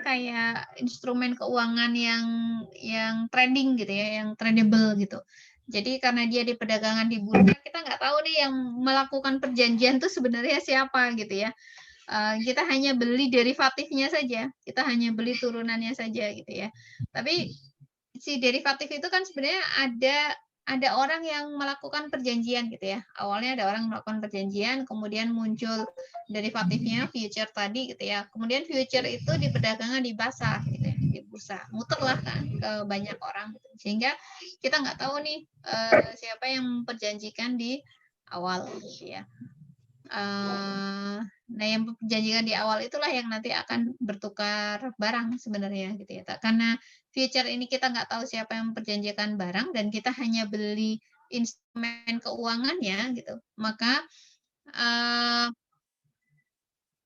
A: kayak instrumen keuangan yang trading gitu ya, yang tradable gitu. Jadi karena dia di perdagangan di bursa, kita nggak tahu nih yang melakukan perjanjian itu sebenarnya siapa gitu ya. Kita hanya beli derivatifnya saja, kita hanya beli turunannya saja gitu ya. Tapi si derivatif itu kan sebenarnya ada orang yang melakukan perjanjian gitu ya. Awalnya ada orang melakukan perjanjian, kemudian muncul derivatifnya future tadi gitu ya. Kemudian future itu diperdagangkan di pasar gitu ya, di bursa. Muterlah kan ke banyak orang gitu. Sehingga kita nggak tahu nih siapa yang memperjanjikan di awal gitu ya. Nah, yang perjanjian di awal itulah yang nanti akan bertukar barang sebenarnya gitu ya. Karena future ini kita nggak tahu siapa yang memperjanjikan barang dan kita hanya beli instrumen keuangannya gitu, maka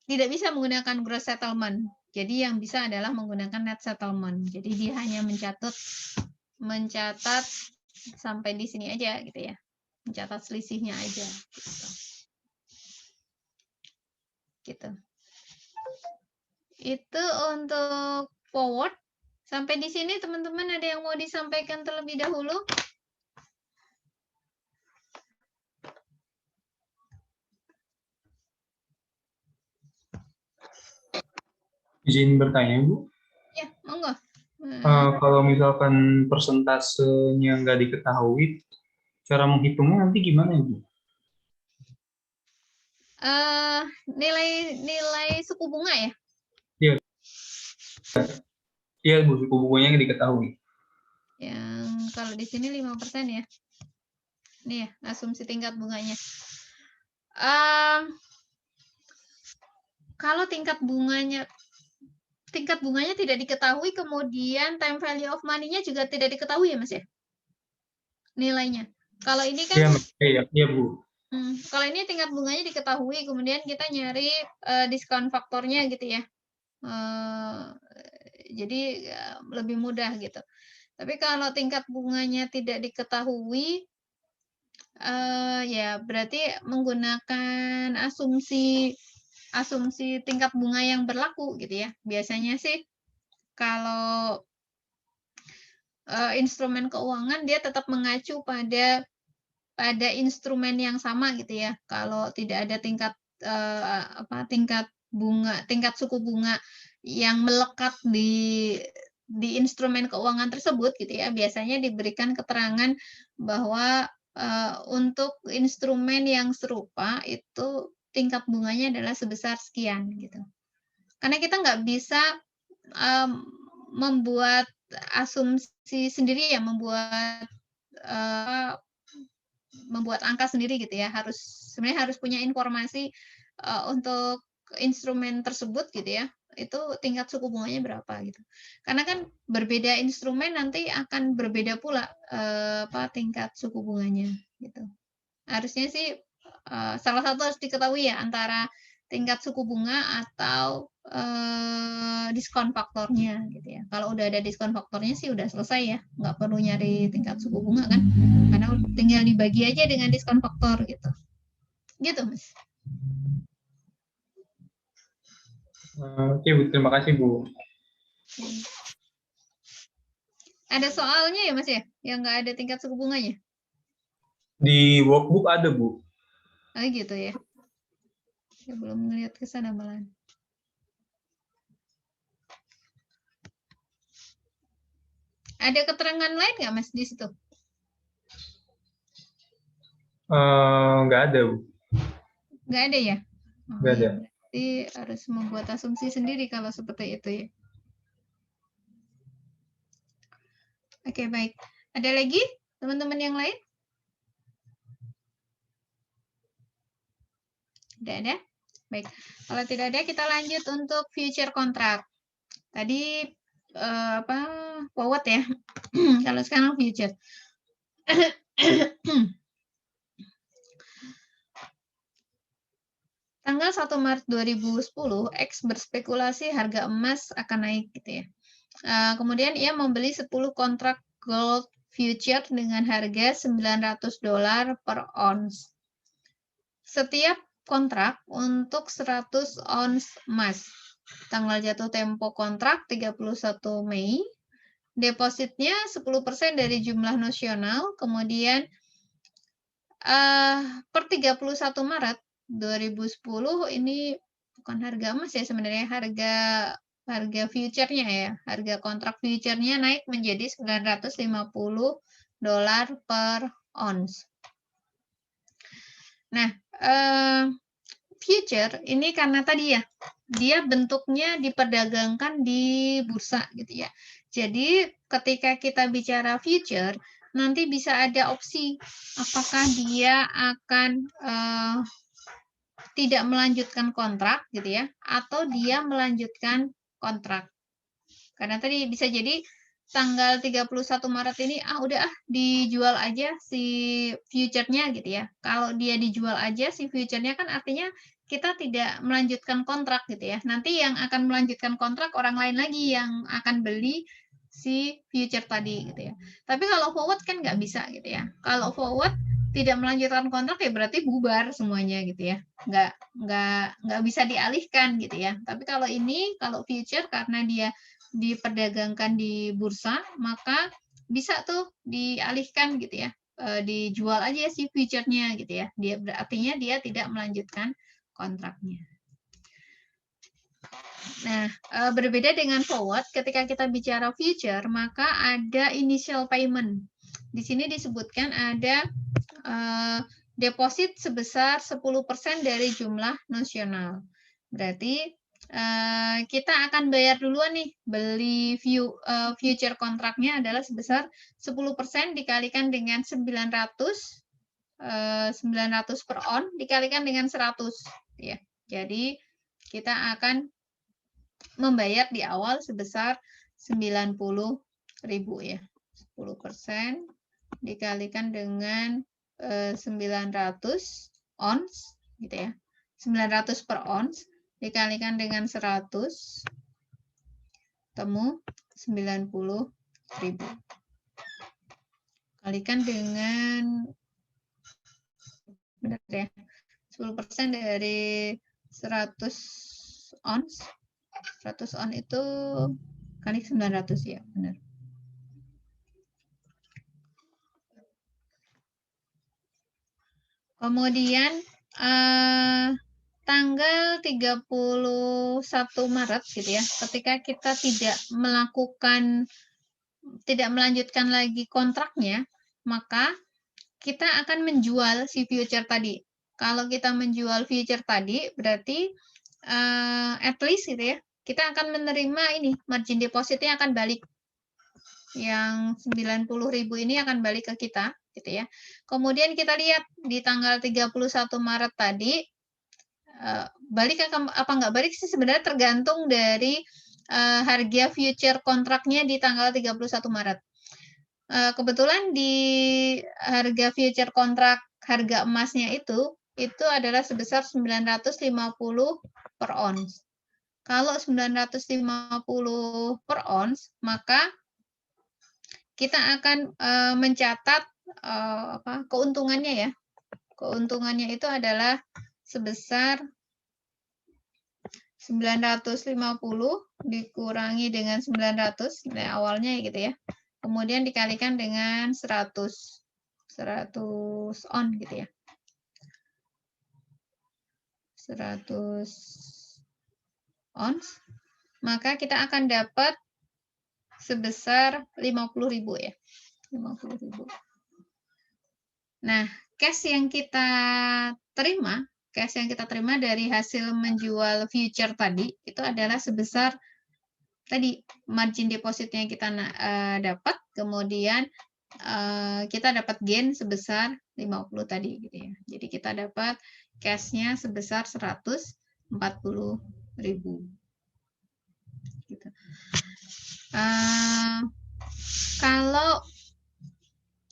A: tidak bisa menggunakan gross settlement. Jadi yang bisa adalah menggunakan net settlement. Jadi dia hanya mencatat sampai di sini aja gitu ya, mencatat selisihnya aja. Gitu. Itu untuk forward. Sampai di sini teman-teman ada yang mau disampaikan terlebih dahulu?
B: Izin bertanya, Bu.
A: Ya, monggo.
B: Kalau misalkan persentasenya nggak diketahui, cara menghitungnya nanti gimana, Bu?
A: Nilai suku bunga ya?
B: Iya, iya Bu, suku bunganya nggak diketahui.
A: Yang kalau di sini 5% ya. Nih ya, asumsi tingkat bunganya. Kalau tingkat bunganya tidak diketahui, kemudian time value of money-nya juga tidak diketahui ya Mas ya? Nilainya. Kalau ini kan
B: Iya Bu.
A: Kalau ini tingkat bunganya diketahui, kemudian kita nyari diskon faktornya gitu ya. Jadi lebih mudah gitu. Tapi kalau tingkat bunganya tidak diketahui, ya berarti menggunakan asumsi tingkat bunga yang berlaku gitu ya. Biasanya sih kalau instrumen keuangan dia tetap mengacu pada instrumen yang sama gitu ya. Kalau tidak ada tingkat suku bunga yang melekat di instrumen keuangan tersebut gitu ya, biasanya diberikan keterangan bahwa untuk instrumen yang serupa itu tingkat bunganya adalah sebesar sekian gitu. Karena kita nggak bisa membuat asumsi sendiri ya, membuat angka sendiri gitu ya. Sebenarnya harus punya informasi untuk instrumen tersebut gitu ya, itu tingkat suku bunganya berapa gitu. Karena kan berbeda instrumen nanti akan berbeda pula, tingkat suku bunganya gitu. Harusnya sih, salah satu harus diketahui ya antara tingkat suku bunga atau, diskon faktornya gitu ya. Kalau udah ada diskon faktornya sih udah selesai ya, nggak perlu nyari tingkat suku bunga kan, karena tinggal dibagi aja dengan diskon faktor gitu. Gitu, Mas.
B: Oke Bu, terima kasih Bu.
A: Ada soalnya ya, Mas ya? Yang nggak ada tingkat suku bunganya?
B: Di workbook ada Bu.
A: Oh gitu ya. Ya belum ngeliat ke sana malah. Ada keterangan lain nggak Mas di situ?
B: Nggak ada Bu.
A: Nggak ada ya? Oh
B: Nggak ada.
A: iya, berarti harus membuat asumsi sendiri kalau seperti itu ya. Oke, baik. Ada lagi teman-teman yang lain? Tidak ada? Baik. Kalau tidak ada, kita lanjut untuk future contract. Tadi forward ya. Kalau sekarang future. Tanggal 1 Maret 2010, X berspekulasi harga emas akan naik gitu ya. Kemudian ia membeli 10 kontrak gold future dengan harga $900 per ounce. Setiap kontrak untuk 100 ounce emas. Tanggal jatuh tempo kontrak 31 Mei. Depositnya 10% dari jumlah nosional. Kemudian per 31 Maret 2010 ini bukan harga emas ya sebenarnya, harga future-nya ya. Harga kontrak future-nya naik menjadi $950 per ounce. Nah, future ini karena tadi ya, dia bentuknya diperdagangkan di bursa gitu ya. Jadi ketika kita bicara future, nanti bisa ada opsi apakah dia akan tidak melanjutkan kontrak gitu ya, atau dia melanjutkan kontrak. Karena tadi bisa jadi tanggal 31 Maret ini udah dijual aja si future-nya gitu ya. Kalau dia dijual aja si future-nya kan artinya kita tidak melanjutkan kontrak gitu ya. Nanti yang akan melanjutkan kontrak orang lain lagi yang akan beli si future tadi gitu ya. Tapi kalau forward kan nggak bisa gitu ya. Kalau forward tidak melanjutkan kontrak ya berarti bubar semuanya gitu ya. Nggak bisa dialihkan gitu ya. Tapi kalau kalau future karena dia diperdagangkan di bursa, maka bisa tuh dialihkan gitu ya. Dijual aja si future-nya gitu ya. Artinya dia tidak melanjutkan kontraknya. Nah, berbeda dengan forward, ketika kita bicara future, maka ada initial payment. Di sini disebutkan ada deposit sebesar 10% dari jumlah nosional. Berarti kita akan bayar duluan nih, beli future kontraknya adalah sebesar 10% dikalikan dengan 900 per on dikalikan dengan 100 ya. Jadi kita akan membayar di awal sebesar 90.000 ya. 10% dikalikan dengan 900 ons gitu ya. 900 per ons dikalikan dengan 100 temu 90.000. Kalikan dengan benar ya. 10% dari 100 ons. 100 on itu kali 900 ya, benar. Kemudian tanggal 31 Maret gitu ya, ketika kita tidak melanjutkan lagi kontraknya, maka kita akan menjual si future tadi. Kalau kita menjual future tadi, berarti at least gitu ya, kita akan menerima ini, margin depositnya akan balik. Yang 90.000 ini akan balik ke kita gitu ya. Kemudian kita lihat di tanggal 31 Maret tadi balik apa nggak balik sih sebenarnya tergantung dari harga future kontraknya di tanggal 31 Maret. Kebetulan di harga future kontrak harga emasnya itu adalah sebesar 950 per ons. Kalau 950 per ons, maka kita akan mencatat keuntungannya ya. Keuntungannya itu adalah sebesar 950 dikurangi dengan 900, nah awalnya gitu ya. Kemudian dikalikan dengan 100 on gitu ya. 100 ons, maka kita akan dapat sebesar 50.000 ya. 50.000. Nah, cash yang kita terima dari hasil menjual future tadi itu adalah sebesar tadi margin depositnya yang kita dapat, kemudian kita dapat gain sebesar 50 tadi gitu ya. Jadi kita dapat cash-nya sebesar 140.000 gitu. Kalau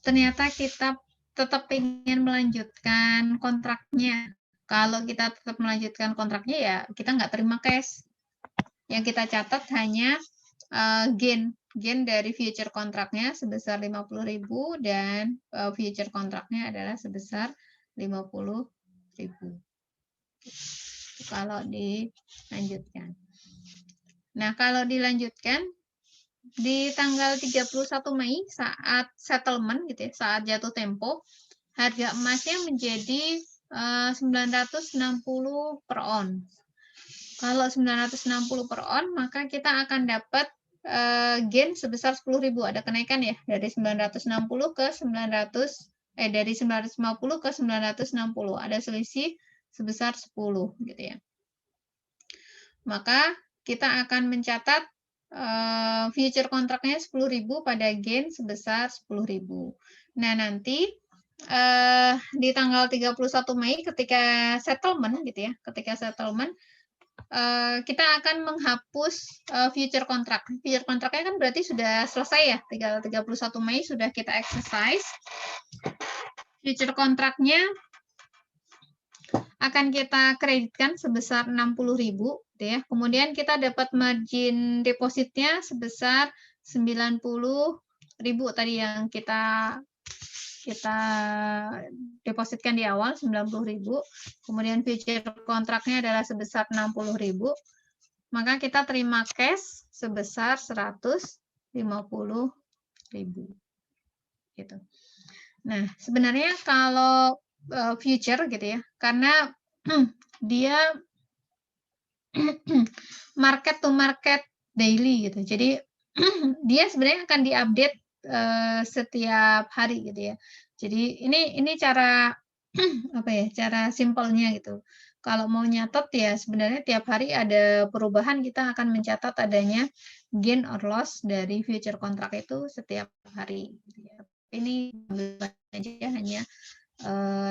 A: ternyata kita tetap ingin melanjutkan kontraknya, kalau kita tetap melanjutkan kontraknya ya kita nggak terima cash. Yang kita catat hanya gain dari future kontraknya sebesar 50.000 dan future kontraknya adalah sebesar 50.000. Kalau dilanjutkan. Nah, kalau dilanjutkan di tanggal 31 Mei saat settlement gitu ya, saat jatuh tempo, harga emasnya menjadi 960 per ons. Kalau 960 per on, maka kita akan dapat gain sebesar 10.000. Ada kenaikan ya dari 960 ke 900 dari 950 ke 960. Ada selisih sebesar 10 gitu ya. Maka kita akan mencatat future kontraknya 10.000 pada gain sebesar 10.000. Nah, nanti di tanggal 31 Mei ketika settlement gitu ya, kita akan menghapus future kontrak. Future kontraknya kan berarti sudah selesai ya, 31 Mei sudah kita exercise. Future kontraknya akan kita kreditkan sebesar 60.000 gitu ya. Kemudian kita dapat margin depositnya sebesar 90.000 tadi yang kita depositkan di awal 90.000. Kemudian future kontraknya adalah sebesar 60.000. Maka kita terima cash sebesar 150.000 gitu. Nah, sebenarnya kalau future gitu ya, karena dia market to market daily gitu. Jadi dia sebenarnya akan diupdate setiap hari gitu ya. Jadi ini cara apa ya? Cara simpelnya gitu. Kalau mau nyatet ya sebenarnya tiap hari ada perubahan, kita akan mencatat adanya gain or loss dari future kontrak itu setiap hari. Ini aja hanya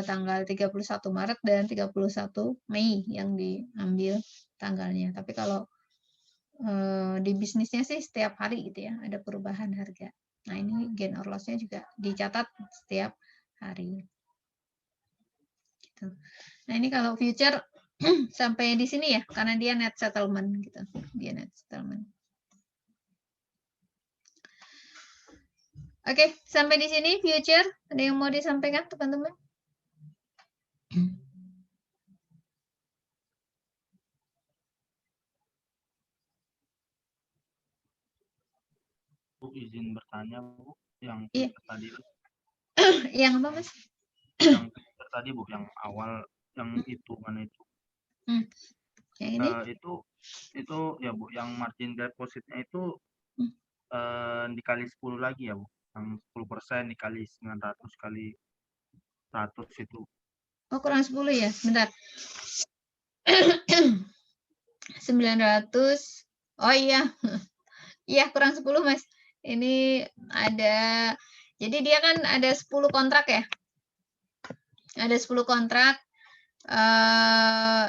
A: tanggal 31 Maret dan 31 Mei yang diambil tanggalnya. Tapi kalau di bisnisnya sih setiap hari gitu ya, ada perubahan harga. Nah, ini gain or loss-nya juga dicatat setiap hari. Gitu. Nah, ini kalau future sampai di sini ya, karena dia net settlement gitu. Dia net settlement. Oke, sampai di sini future. Ada yang mau disampaikan, teman-teman?
C: Bu, izin bertanya, Bu, yang tadi.
A: Yang apa, Mas?
C: Yang tadi, Bu, yang awal, yang hitungan itu.
A: Yang ini?
C: Itu ya, Bu, yang margin depositnya itu dikali 10 lagi ya, Bu. Yang 10% dikali 900 kali 100 itu.
A: Oh, kurang 10 ya? Bentar. 900. Oh iya. Iya, kurang 10, Mas. Ini ada, jadi dia kan ada 10 kontrak ya. Ada 10 kontrak.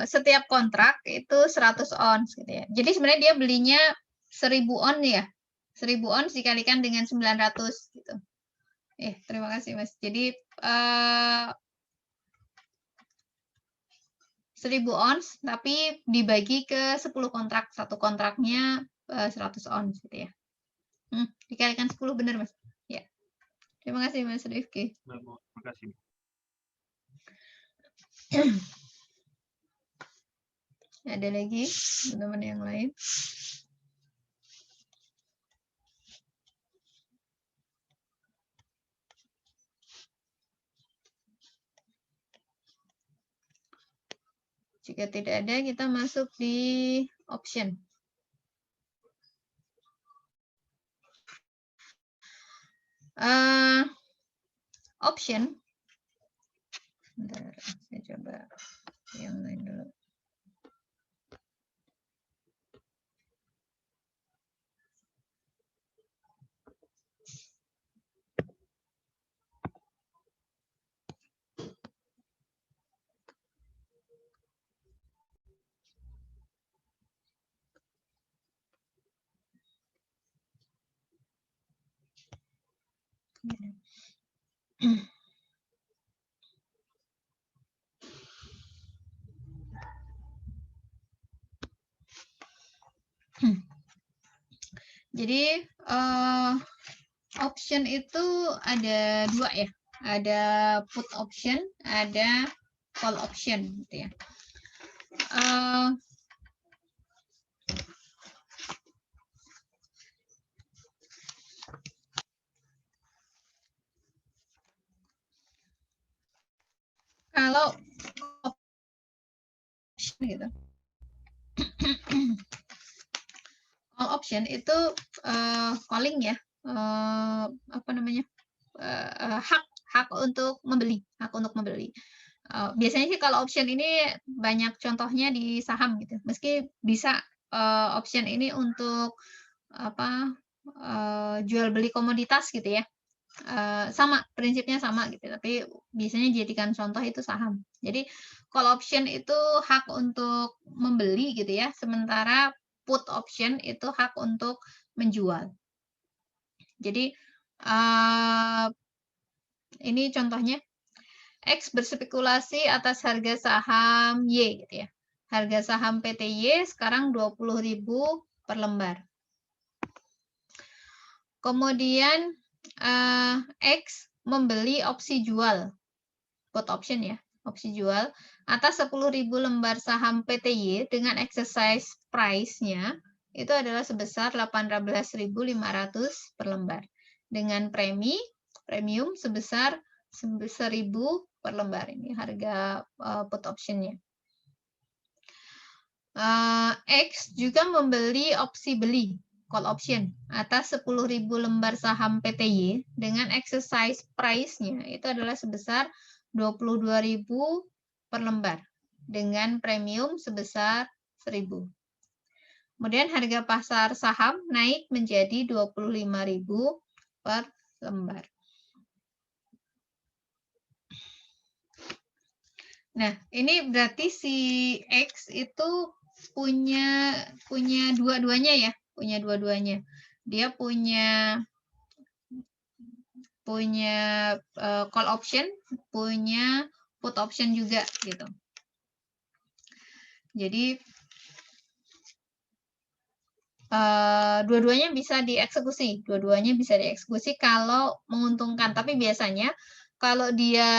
A: setiap kontrak itu 100 ons gitu ya. Jadi sebenarnya dia belinya 1000 on ya. 1000 ons dikalikan dengan 900 gitu. Terima kasih Mas. Jadi 1000 ons tapi dibagi ke 10 kontrak. Satu kontraknya 100 ons gitu ya. Dikalikan 10 benar Mas. Ya. Terima kasih Mas Rifki.
C: Baik, Bu. Terima kasih.
A: Ada lagi teman-teman yang lain? Jika tidak ada, kita masuk di option. Option. Bentar, saya coba yang lain dulu. Jadi option itu ada dua ya, ada put option, ada call option gitu ya. Kalau option gitu, call option itu calling ya, apa namanya, hak untuk membeli, biasanya sih kalau option ini banyak contohnya di saham gitu, meski bisa option ini untuk apa, jual beli komoditas gitu ya. Sama, prinsipnya sama gitu, tapi biasanya dijadikan contoh itu saham. Jadi call option itu hak untuk membeli gitu ya, sementara put option itu hak untuk menjual. Jadi ini contohnya, X berspekulasi atas harga saham Y gitu ya. Harga saham PTY sekarang 20.000 per lembar. Kemudian X membeli opsi jual, put option ya, opsi jual atas 10.000 lembar saham PTY dengan exercise price-nya itu adalah sebesar 18.500 per lembar dengan premium sebesar 1.000 per lembar. Ini harga put option-nya. X juga membeli opsi beli, call option, atas 10.000 lembar saham PTY dengan exercise price-nya itu adalah sebesar 22.000 per lembar dengan premium sebesar 1.000. Kemudian harga pasar saham naik menjadi 25.000 per lembar. Nah, ini berarti si X itu punya dua-duanya ya, punya dua-duanya. Dia punya call option, punya put option juga gitu. Jadi dua-duanya bisa dieksekusi, kalau menguntungkan. Tapi biasanya kalau dia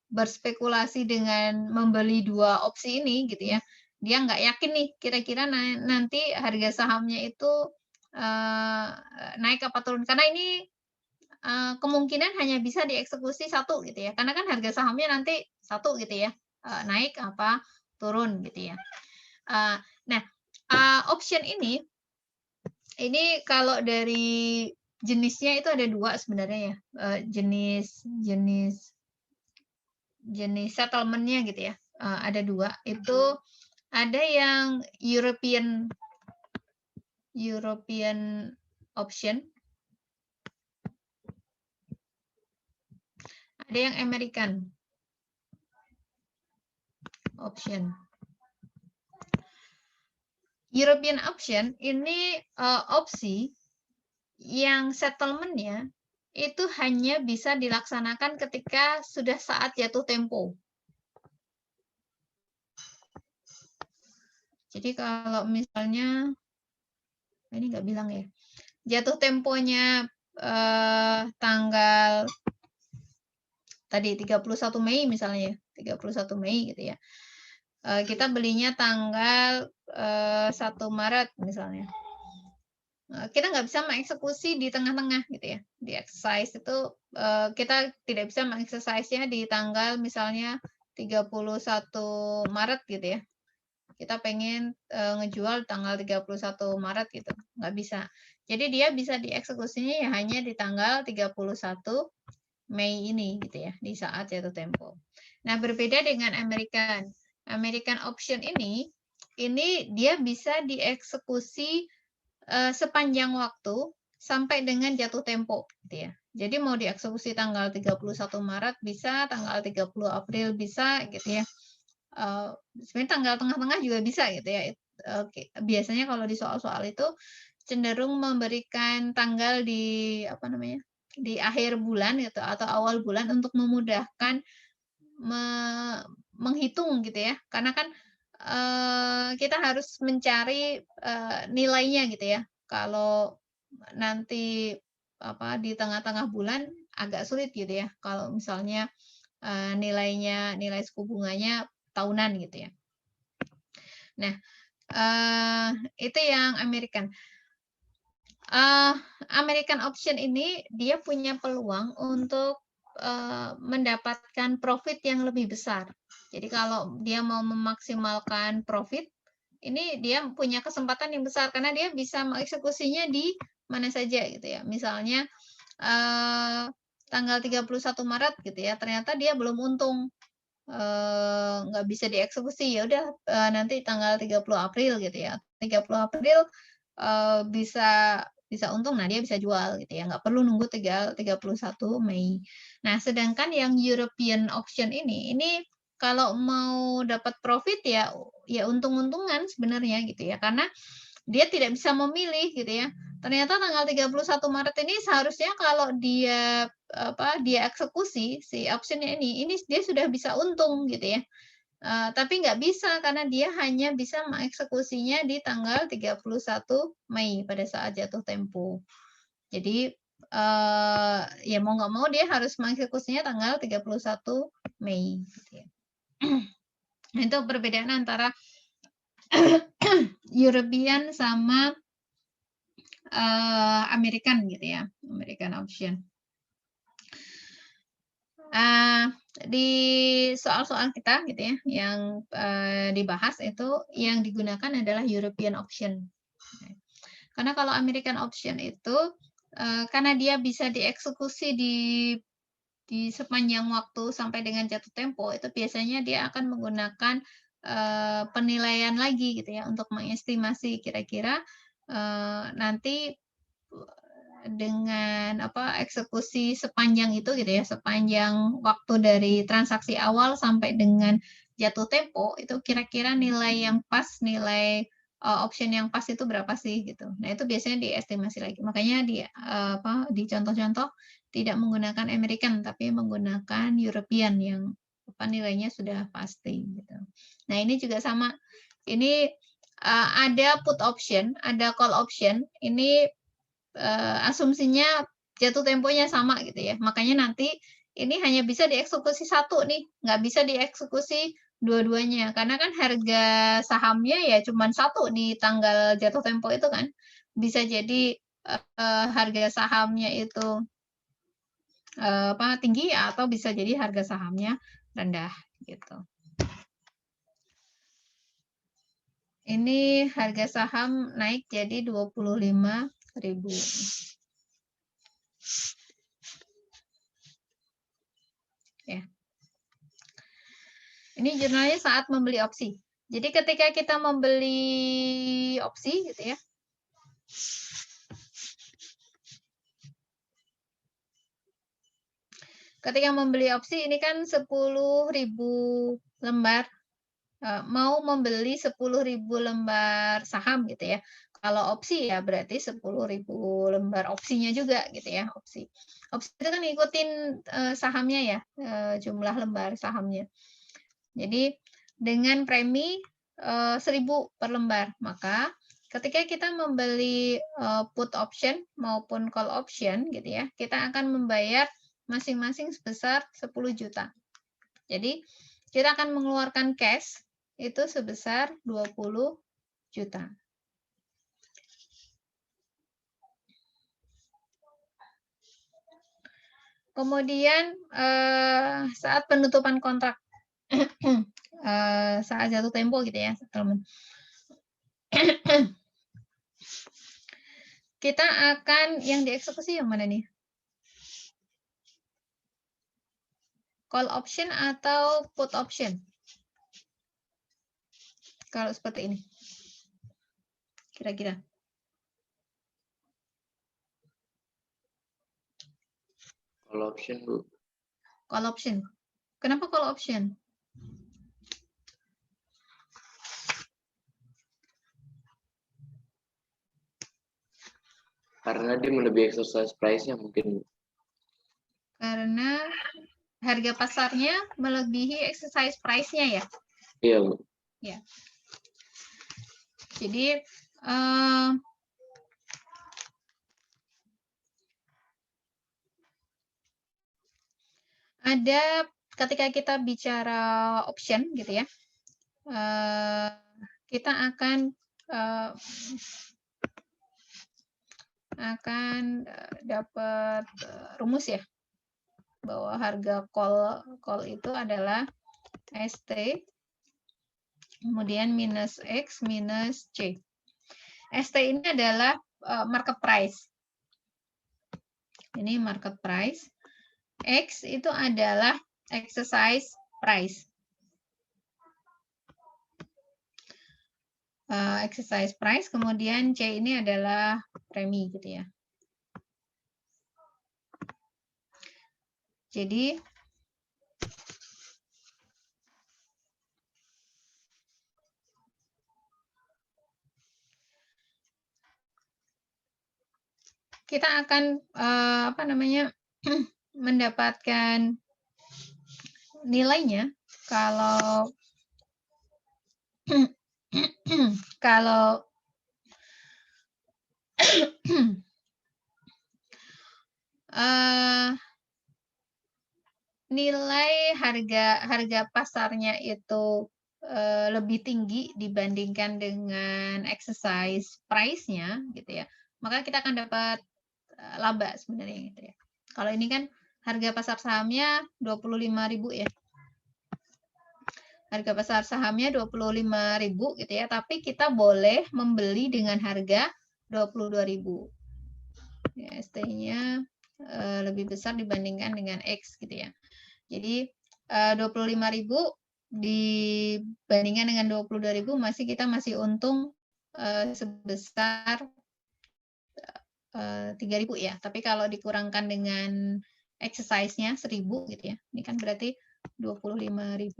A: berspekulasi dengan membeli dua opsi ini gitu ya, dia nggak yakin nih kira-kira nanti harga sahamnya itu naik apa turun, karena ini kemungkinan hanya bisa dieksekusi satu gitu ya, karena kan harga sahamnya nanti satu gitu ya, naik apa turun gitu ya. Nah, option ini kalau dari jenisnya itu ada dua sebenarnya ya, jenis settlement-nya gitu ya, ada dua. Itu ada yang European option, ada yang American. option. European option ini opsi yang settlement-nya itu hanya bisa dilaksanakan ketika sudah saat jatuh tempo. Jadi kalau misalnya, ini nggak bilang ya, jatuh temponya tanggal tadi 31 Mei misalnya, 31 Mei gitu ya. Kita belinya tanggal 1 Maret misalnya. Kita nggak bisa mengeksekusi di tengah-tengah gitu ya. Di exercise itu kita tidak bisa mengeksercise-nya di tanggal misalnya 31 Maret gitu ya. Kita pengen ngejual tanggal 31 Maret gitu. Nggak bisa. Jadi dia bisa dieksekusinya ya hanya di tanggal 31 Mei ini gitu ya, di saat jatuh tempo. Nah, berbeda dengan American option ini dia bisa dieksekusi sepanjang waktu sampai dengan jatuh tempo gitu ya. Jadi mau dieksekusi tanggal 31 Maret bisa, tanggal 30 April bisa gitu ya. Sebenarnya tanggal tengah-tengah juga bisa gitu ya. Biasanya kalau di soal-soal itu cenderung memberikan tanggal di apa namanya? Di akhir bulan gitu atau awal bulan untuk memudahkan menghitung gitu ya. Karena kan kita harus mencari nilainya gitu ya. Kalau nanti apa di tengah-tengah bulan agak sulit gitu ya. Kalau misalnya nilai suku bunganya tahunan gitu ya. Nah, itu yang American. American option ini dia punya peluang untuk mendapatkan profit yang lebih besar. Jadi kalau dia mau memaksimalkan profit, ini dia punya kesempatan yang besar karena dia bisa mengeksekusinya di mana saja gitu ya. Misalnya tanggal 31 Maret gitu ya, ternyata dia belum untung, nggak bisa dieksekusi, ya udah nanti tanggal 30 April gitu ya. 30 April bisa untung, nah dia bisa jual gitu ya, nggak perlu nunggu 31 Mei. Nah, sedangkan yang European option ini kalau mau dapat profit ya untung-untungan sebenarnya gitu ya, karena dia tidak bisa memilih gitu ya. Ternyata tanggal 31 Maret ini seharusnya kalau dia eksekusi si optionnya ini dia sudah bisa untung gitu ya. Tapi nggak bisa karena dia hanya bisa mengeksekusinya di tanggal 31 Mei pada saat jatuh tempo. Jadi ya mau nggak mau dia harus mengeksekusinya tanggal 31 Mei gitu ya. Nah, itu perbedaan antara European sama American gitu ya, American option. Di soal-soal kita gitu ya, yang dibahas itu yang digunakan adalah European option. Karena kalau American option itu karena dia bisa dieksekusi di sepanjang waktu sampai dengan jatuh tempo, itu biasanya dia akan menggunakan penilaian lagi gitu ya untuk mengestimasi kira-kira nanti dengan eksekusi sepanjang itu gitu ya, sepanjang waktu dari transaksi awal sampai dengan jatuh tempo itu kira-kira nilai yang pas, nilai option yang pas itu berapa sih gitu. Nah, itu biasanya diestimasi lagi. Makanya di contoh-contoh tidak menggunakan American tapi menggunakan European yang nilainya sudah pasti gitu. Nah, ini juga sama. Ini ada put option, ada call option. Ini asumsinya jatuh temponya sama gitu ya. Makanya nanti ini hanya bisa dieksekusi satu nih, nggak bisa dieksekusi dua-duanya. Karena kan harga sahamnya ya cuma satu di tanggal jatuh tempo itu kan. Bisa jadi harga sahamnya itu tinggi atau bisa jadi harga sahamnya rendah gitu. Ini harga saham naik jadi 25.000. Ya. Ini jurnalnya saat membeli opsi. Jadi ketika kita membeli opsi gitu ya. Ketika membeli opsi ini kan 10.000 lembar mau membeli 10.000 lembar saham gitu ya. Kalau opsi ya berarti 10.000 lembar opsinya juga gitu ya, opsi. Opsi itu kan ngikutin sahamnya ya, jumlah lembar sahamnya. Jadi dengan premi 1.000 per lembar, maka ketika kita membeli put option maupun call option gitu ya, kita akan membayar masing-masing sebesar 10 juta. Jadi kita akan mengeluarkan cash itu sebesar 20 juta. Kemudian saat penutupan kontrak, saat jatuh tempo gitu ya, teman. Kita akan yang dieksekusi yang mana nih? Call option atau put option? Kalau seperti ini. Kira-kira.
D: Call option, Bu.
A: Call option. Kenapa call option?
D: Karena dia melebihi exercise price-nya mungkin.
A: Karena harga pasarnya melebihi exercise price-nya ya?
D: Iya, Bu.
A: Ya. Jadi ada ketika kita bicara option gitu ya, kita akan dapat rumus ya, bahwa harga call itu adalah ST kemudian minus X minus C. ST ini adalah market price. Ini market price. X itu adalah exercise price. Exercise price, kemudian C ini adalah premi gitu ya. Jadi kita akan mendapatkan nilainya kalau nilai harga pasarnya itu lebih tinggi dibandingkan dengan exercise price-nya gitu ya, maka kita akan dapat laba sebenarnya gitu ya. Kalau ini kan harga pasar sahamnya 25.000 ya. Harga pasar sahamnya 25.000 gitu ya, tapi kita boleh membeli dengan harga 22.000. Ya, ST-nya lebih besar dibandingkan dengan X gitu ya. Jadi 25.000 dibandingkan dengan 22.000 kita masih untung sebesar 3.000 ya. Tapi kalau dikurangkan dengan exercise-nya 1.000 gitu ya. Ini kan berarti 25.000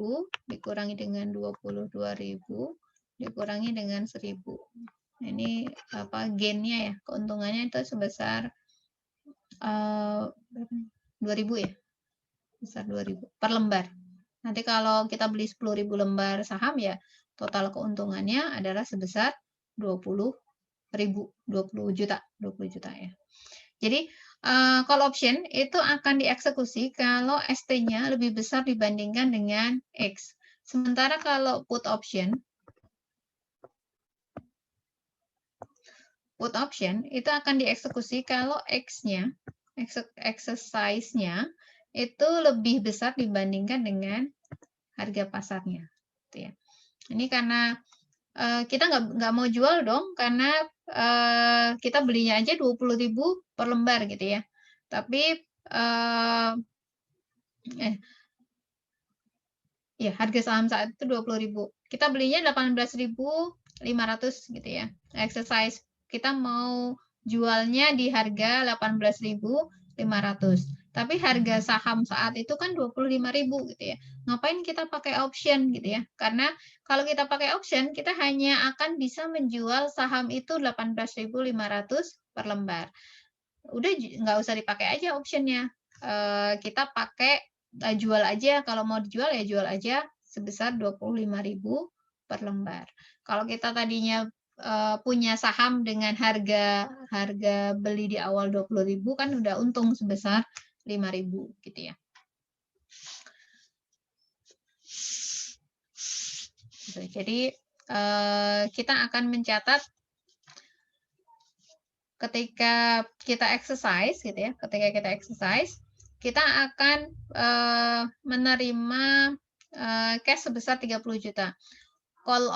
A: dikurangi dengan 22.000 dikurangi dengan 1.000. Ini gain-nya ya, keuntungannya itu sebesar 2.000 ya. Besar 2.000 per lembar. Nanti kalau kita beli 10.000 lembar saham ya, total keuntungannya adalah sebesar 20 juta ya. Jadi call option itu akan dieksekusi kalau ST-nya lebih besar dibandingkan dengan X. Sementara kalau put option itu akan dieksekusi kalau X-nya, exercise-nya itu lebih besar dibandingkan dengan harga pasarnya. Gitu ya. Ini karena kita nggak mau jual dong, karena kita belinya aja 20.000 per lembar gitu ya. Tapi ya harga saham saat itu 20.000. Kita belinya 18.500 gitu ya. Exercise kita mau jualnya di harga 18.500. Tapi harga saham saat itu kan 25.000 gitu ya. Ngapain kita pakai option gitu ya? Karena kalau kita pakai option, kita hanya akan bisa menjual saham itu 18.500 per lembar. Udah nggak usah dipakai aja optionnya. Kita pakai jual aja. Kalau mau dijual ya jual aja sebesar 25.000 per lembar. Kalau kita tadinya punya saham dengan harga beli di awal 20.000 kan udah untung sebesar 5.000 gitu ya. Jadi kita akan mencatat ketika kita exercise gitu ya. Ketika kita exercise, kita akan menerima cash sebesar 30 juta. Call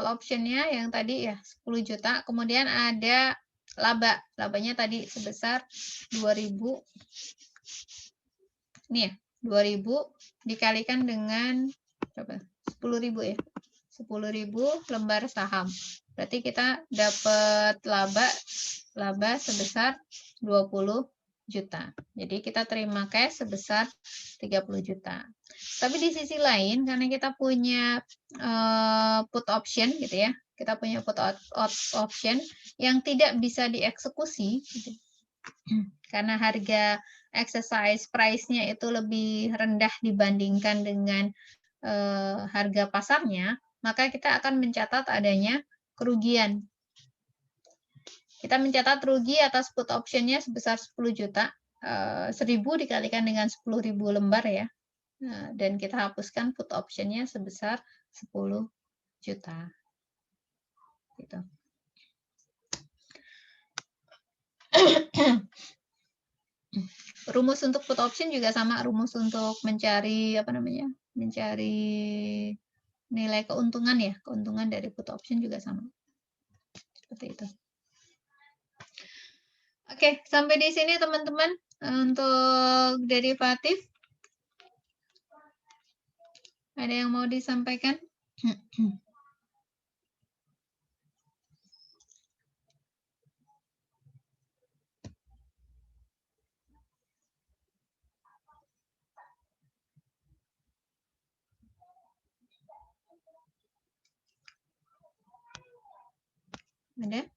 A: optionnya yang tadi ya 10 juta. Kemudian ada labanya tadi sebesar 2.000. Ini ya, 2.000 dikalikan dengan berapa? 10.000 ya. 10.000 lembar saham. Berarti kita dapat laba sebesar 20 juta. Jadi kita terima cash sebesar 30 juta. Tapi di sisi lain karena kita punya put option gitu ya. Kita punya put option yang tidak bisa dieksekusi gitu. Karena harga exercise price-nya itu lebih rendah dibandingkan dengan harga pasarnya, maka kita akan mencatat adanya kerugian. Kita mencatat rugi atas put option-nya sebesar 10 juta. 1.000 dikalikan dengan 10.000 lembar ya. Dan kita hapuskan put option-nya sebesar 10 juta. Gitu. Rumus untuk put option juga sama, rumus untuk mencari mencari nilai keuntungan ya, keuntungan dari put option juga sama. Seperti itu. Oke, sampai di sini teman-teman untuk derivatif. Ada yang mau disampaikan? Ada?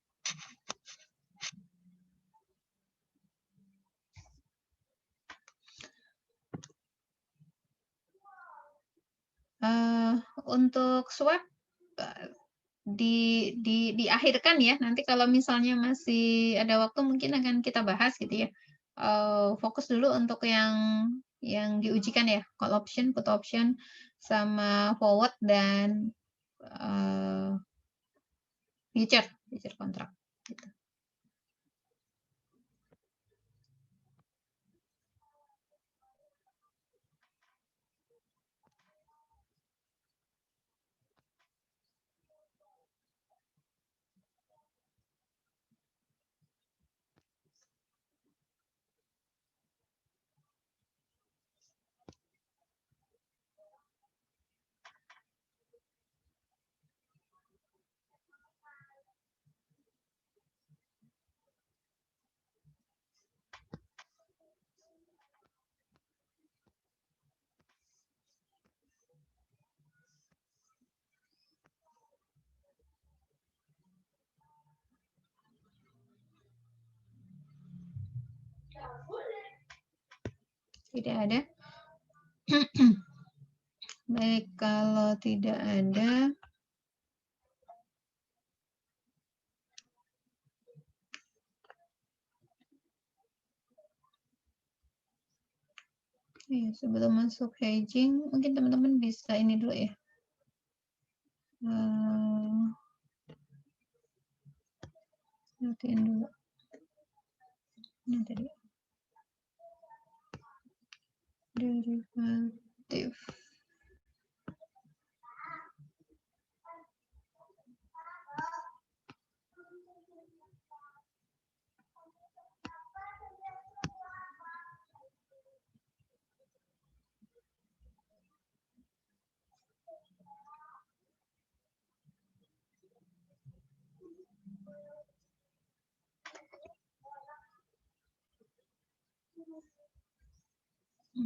A: Untuk swap diakhirkan ya. Nanti kalau misalnya masih ada waktu mungkin akan kita bahas gitu ya. Fokus dulu untuk yang diujikan ya, call option, put option, sama forward dan future kontrak. Gitu. Tidak ada? Baik, kalau tidak ada, ya, sebelum masuk hedging, mungkin teman-teman bisa ini dulu ya. Latihan dulu. Ini tadi. Derivatif. Ini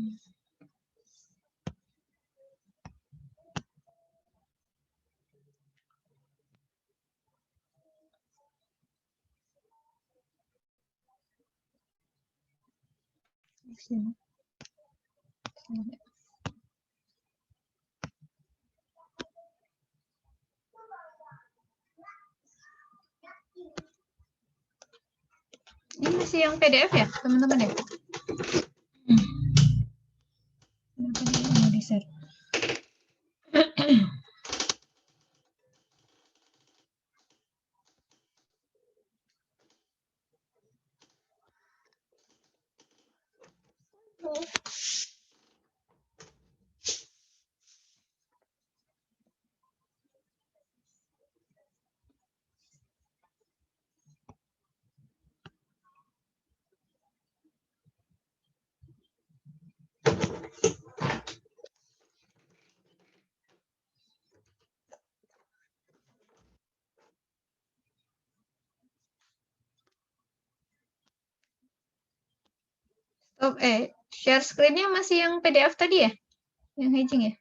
A: masih yang PDF ya, teman-teman ya? Kenapa dia mau di-share? Stop, share screen-nya masih yang PDF tadi ya? Yang hedging ya?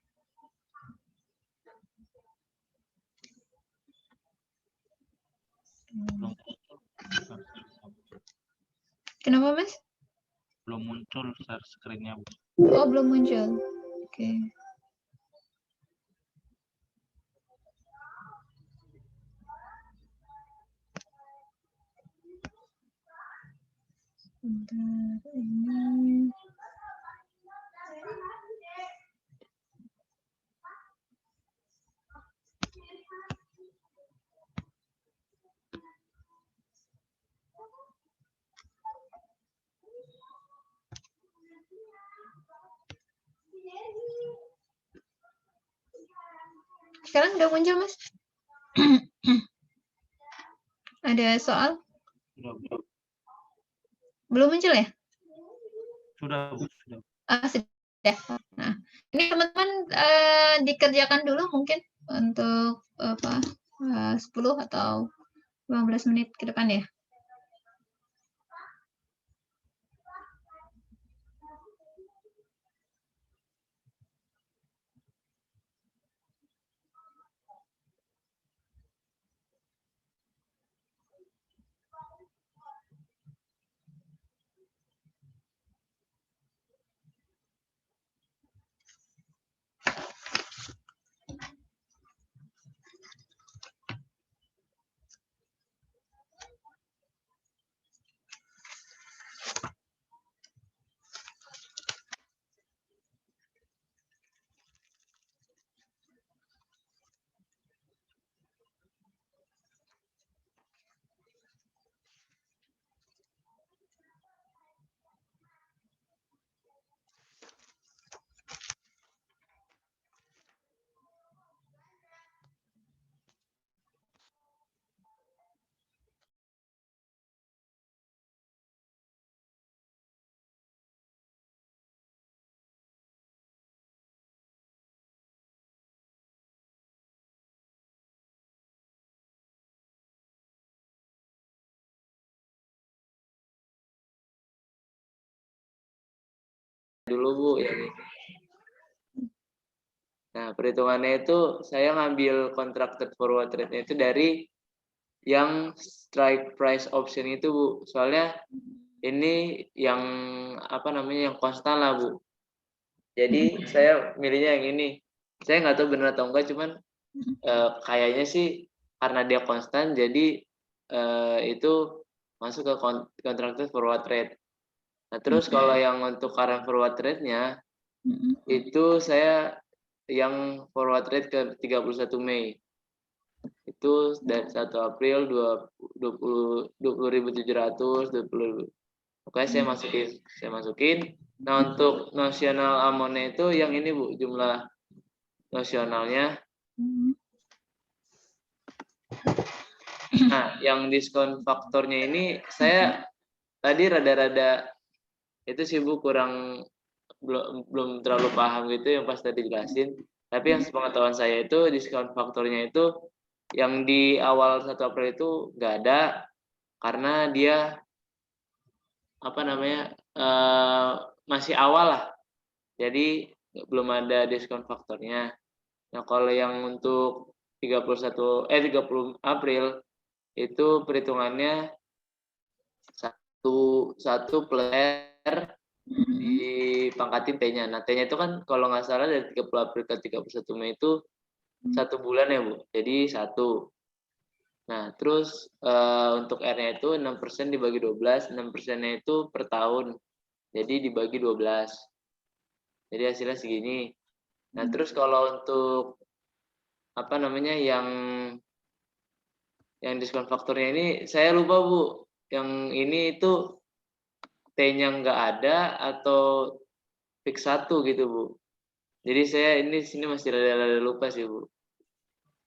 C: Belum
A: Kenapa, Mas?
C: belum muncul share screen-nya, Bu.
A: Oh, belum muncul. Oke. Sebentar, ini. Sekarang udah muncul, Mas? Ada soal?
C: Sudah, Bu.
A: Belum muncul ya?
C: Sudah, Bu. Sudah.
A: Sudah. Nah, ini teman-teman dikerjakan dulu mungkin untuk 10 atau 15 menit ke depan ya.
D: Dulu Bu yang ini. Nah, perhitungannya itu saya ngambil contracted forward rate-nya itu dari yang strike price option itu Bu. Soalnya ini yang apa namanya yang konstan lah Bu. Jadi saya milihnya yang ini. Saya nggak tahu benar atau enggak, cuman kayaknya sih karena dia konstan jadi itu masuk ke contracted forward rate. Nah, terus kalau yang untuk current forward rate-nya itu saya yang forward rate ke 31 Mei. Itu dari 1 April 20.700, 20. Pokoknya saya masukin. Nah, untuk nosional amonnya itu yang ini Bu, jumlah nosionalnya. Nah, yang diskon faktornya ini saya tadi rada-rada itu sih Bu, kurang belum terlalu paham gitu yang pas tadi jelasin. Tapi yang sepengetahuan saya itu diskon faktornya itu yang di awal 1 April itu nggak ada karena dia apa namanya masih awal lah. Jadi belum ada diskon faktornya. Nah, kalau yang untuk 30 April itu perhitungannya satu plus R dipangkatin T-nya. Nah, T-nya itu kan kalau nggak salah dari 30 April ke 31 Mei itu 1 bulan ya, Bu. Jadi 1. Nah, terus untuk R-nya itu 6% dibagi 12, 6%-nya itu per tahun. Jadi dibagi 12. Jadi hasilnya segini. Nah, terus kalau untuk apa namanya yang diskon faktornya ini saya lupa, Bu. Yang ini itu T-nya nggak ada atau fix 1 gitu, Bu. Jadi saya ini sini masih rada-rada lupa sih, Bu.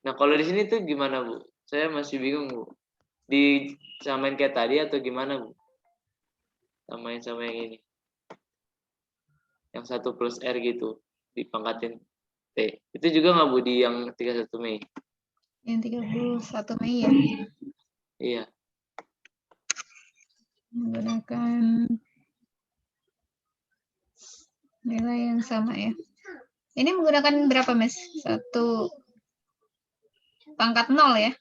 D: Nah, kalau di sini tuh gimana, Bu? Saya masih bingung, Bu. Disamain kayak tadi atau gimana, Bu? Samain sama yang ini. Yang 1 plus R gitu, dipangkatin T. Itu juga nggak, Bu, di yang 31 Mei?
A: Yang 31 Mei ya.
D: Iya.
A: Menggunakan nilai yang sama ya. Ini menggunakan berapa, Mas? 1 pangkat 0 ya?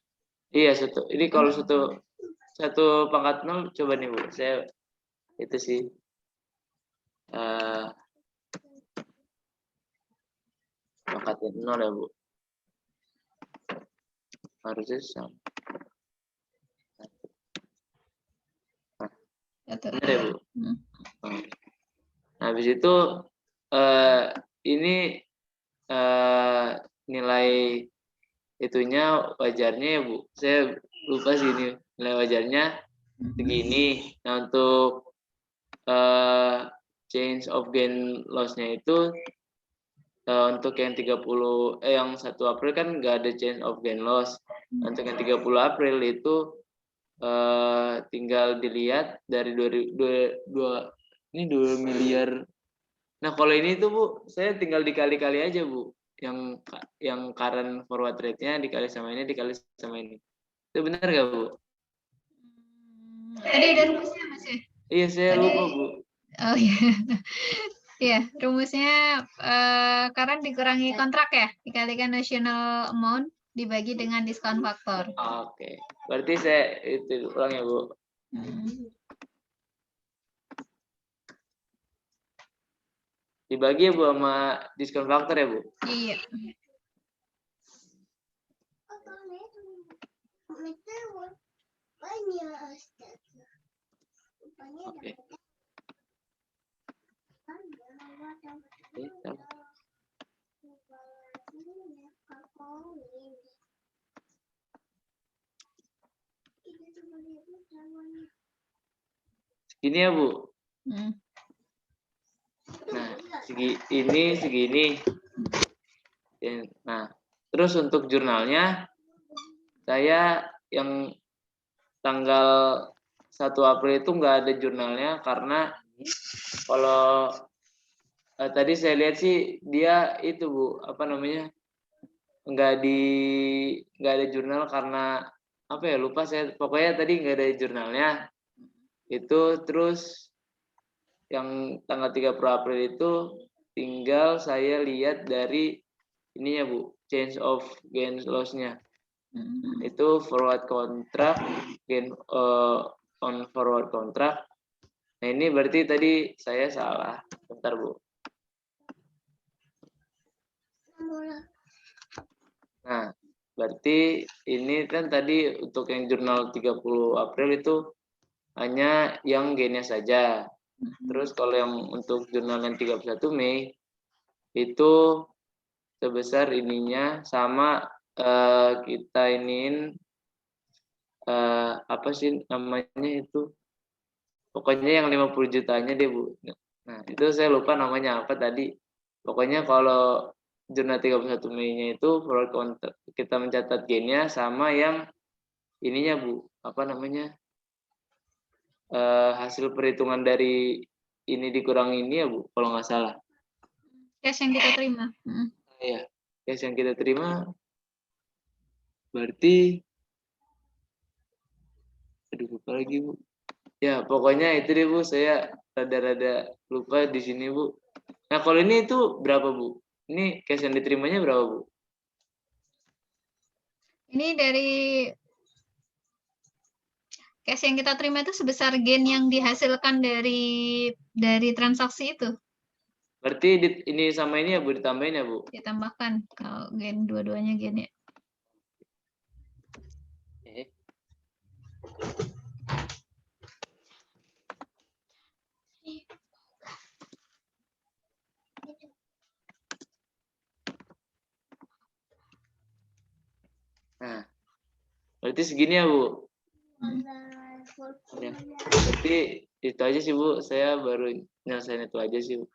D: Iya, satu. Ini kalau satu pangkat 0, coba nih, Bu. Saya itu sih pangkatnya 0 ya, Bu. Harusnya sama. Benar ya, Bu? Nah, habis itu ini nilai itunya wajarnya ya, Bu. Saya lupa sih ini nilai wajarnya segini. Nah, untuk change of gain loss-nya itu untuk yang 1 April kan nggak ada change of gain loss. Untuk yang 30 April itu tinggal dilihat dari 2 miliar. Nah, kalau ini tuh, Bu, saya tinggal dikali-kali aja, Bu. Yang current forward rate-nya dikali sama ini, dikali sama ini. Itu benar nggak, Bu?
A: Tadi ada rumusnya, Mas ya?
D: Iya, saya lupa, Bu.
A: Oh iya. Iya, rumusnya current dikurangi kontrak ya, dikalikan notional amount dibagi dengan diskon faktor.
D: Oke. Berarti saya itu ulang ya, Bu. Dibagi ya, Bu, sama diskon faktor ya, Bu?
A: Iya.
D: Oke. Segini ya, Bu? Nah, segini. Nah, terus untuk jurnalnya, saya yang tanggal 1 April itu nggak ada jurnalnya karena kalau tadi saya lihat sih dia itu, Bu, apa namanya, nggak ada jurnal karena apa ya, lupa saya, pokoknya tadi nggak ada jurnalnya itu. Terus yang tanggal 30 April itu tinggal saya lihat dari ininya, Bu, change of gain loss-nya. Itu forward contract, gain on forward contract. Nah, ini berarti tadi saya salah. Bentar, Bu. Nah, berarti ini kan tadi untuk yang jurnal 30 April itu hanya yang gainnya saja. Terus kalau yang untuk jurnal yang 31 Mei itu sebesar ininya sama kita iniin apa sih namanya itu? Pokoknya yang 50 jutanya deh, Bu. Nah, itu saya lupa namanya apa tadi. Pokoknya kalau jurnal 31 Mei-nya itu forward contract, kita mencatat gain-nya sama yang ininya, Bu. Apa namanya? Hasil perhitungan dari ini dikurang ini ya, Bu, kalau nggak salah.
A: Cash yang kita terima.
D: Iya, cash yang kita terima berarti, aduh lupa lagi, Bu. Ya, pokoknya itu deh, Bu, saya rada-rada lupa di sini, Bu. Nah, kalau ini itu berapa, Bu? Ini cash yang diterimanya berapa, Bu?
A: Ini dari cash yang kita terima itu sebesar gain yang dihasilkan dari transaksi itu.
D: Berarti ini sama ini ya, Bu, ditambahin ya, Bu?
A: Ditambahkan kalau gain dua-duanya gain ya.
D: Oke. Nah, berarti segini ya, Bu? Ya. Berarti itu aja sih, Bu. Saya baru nyelesain itu aja sih, Bu.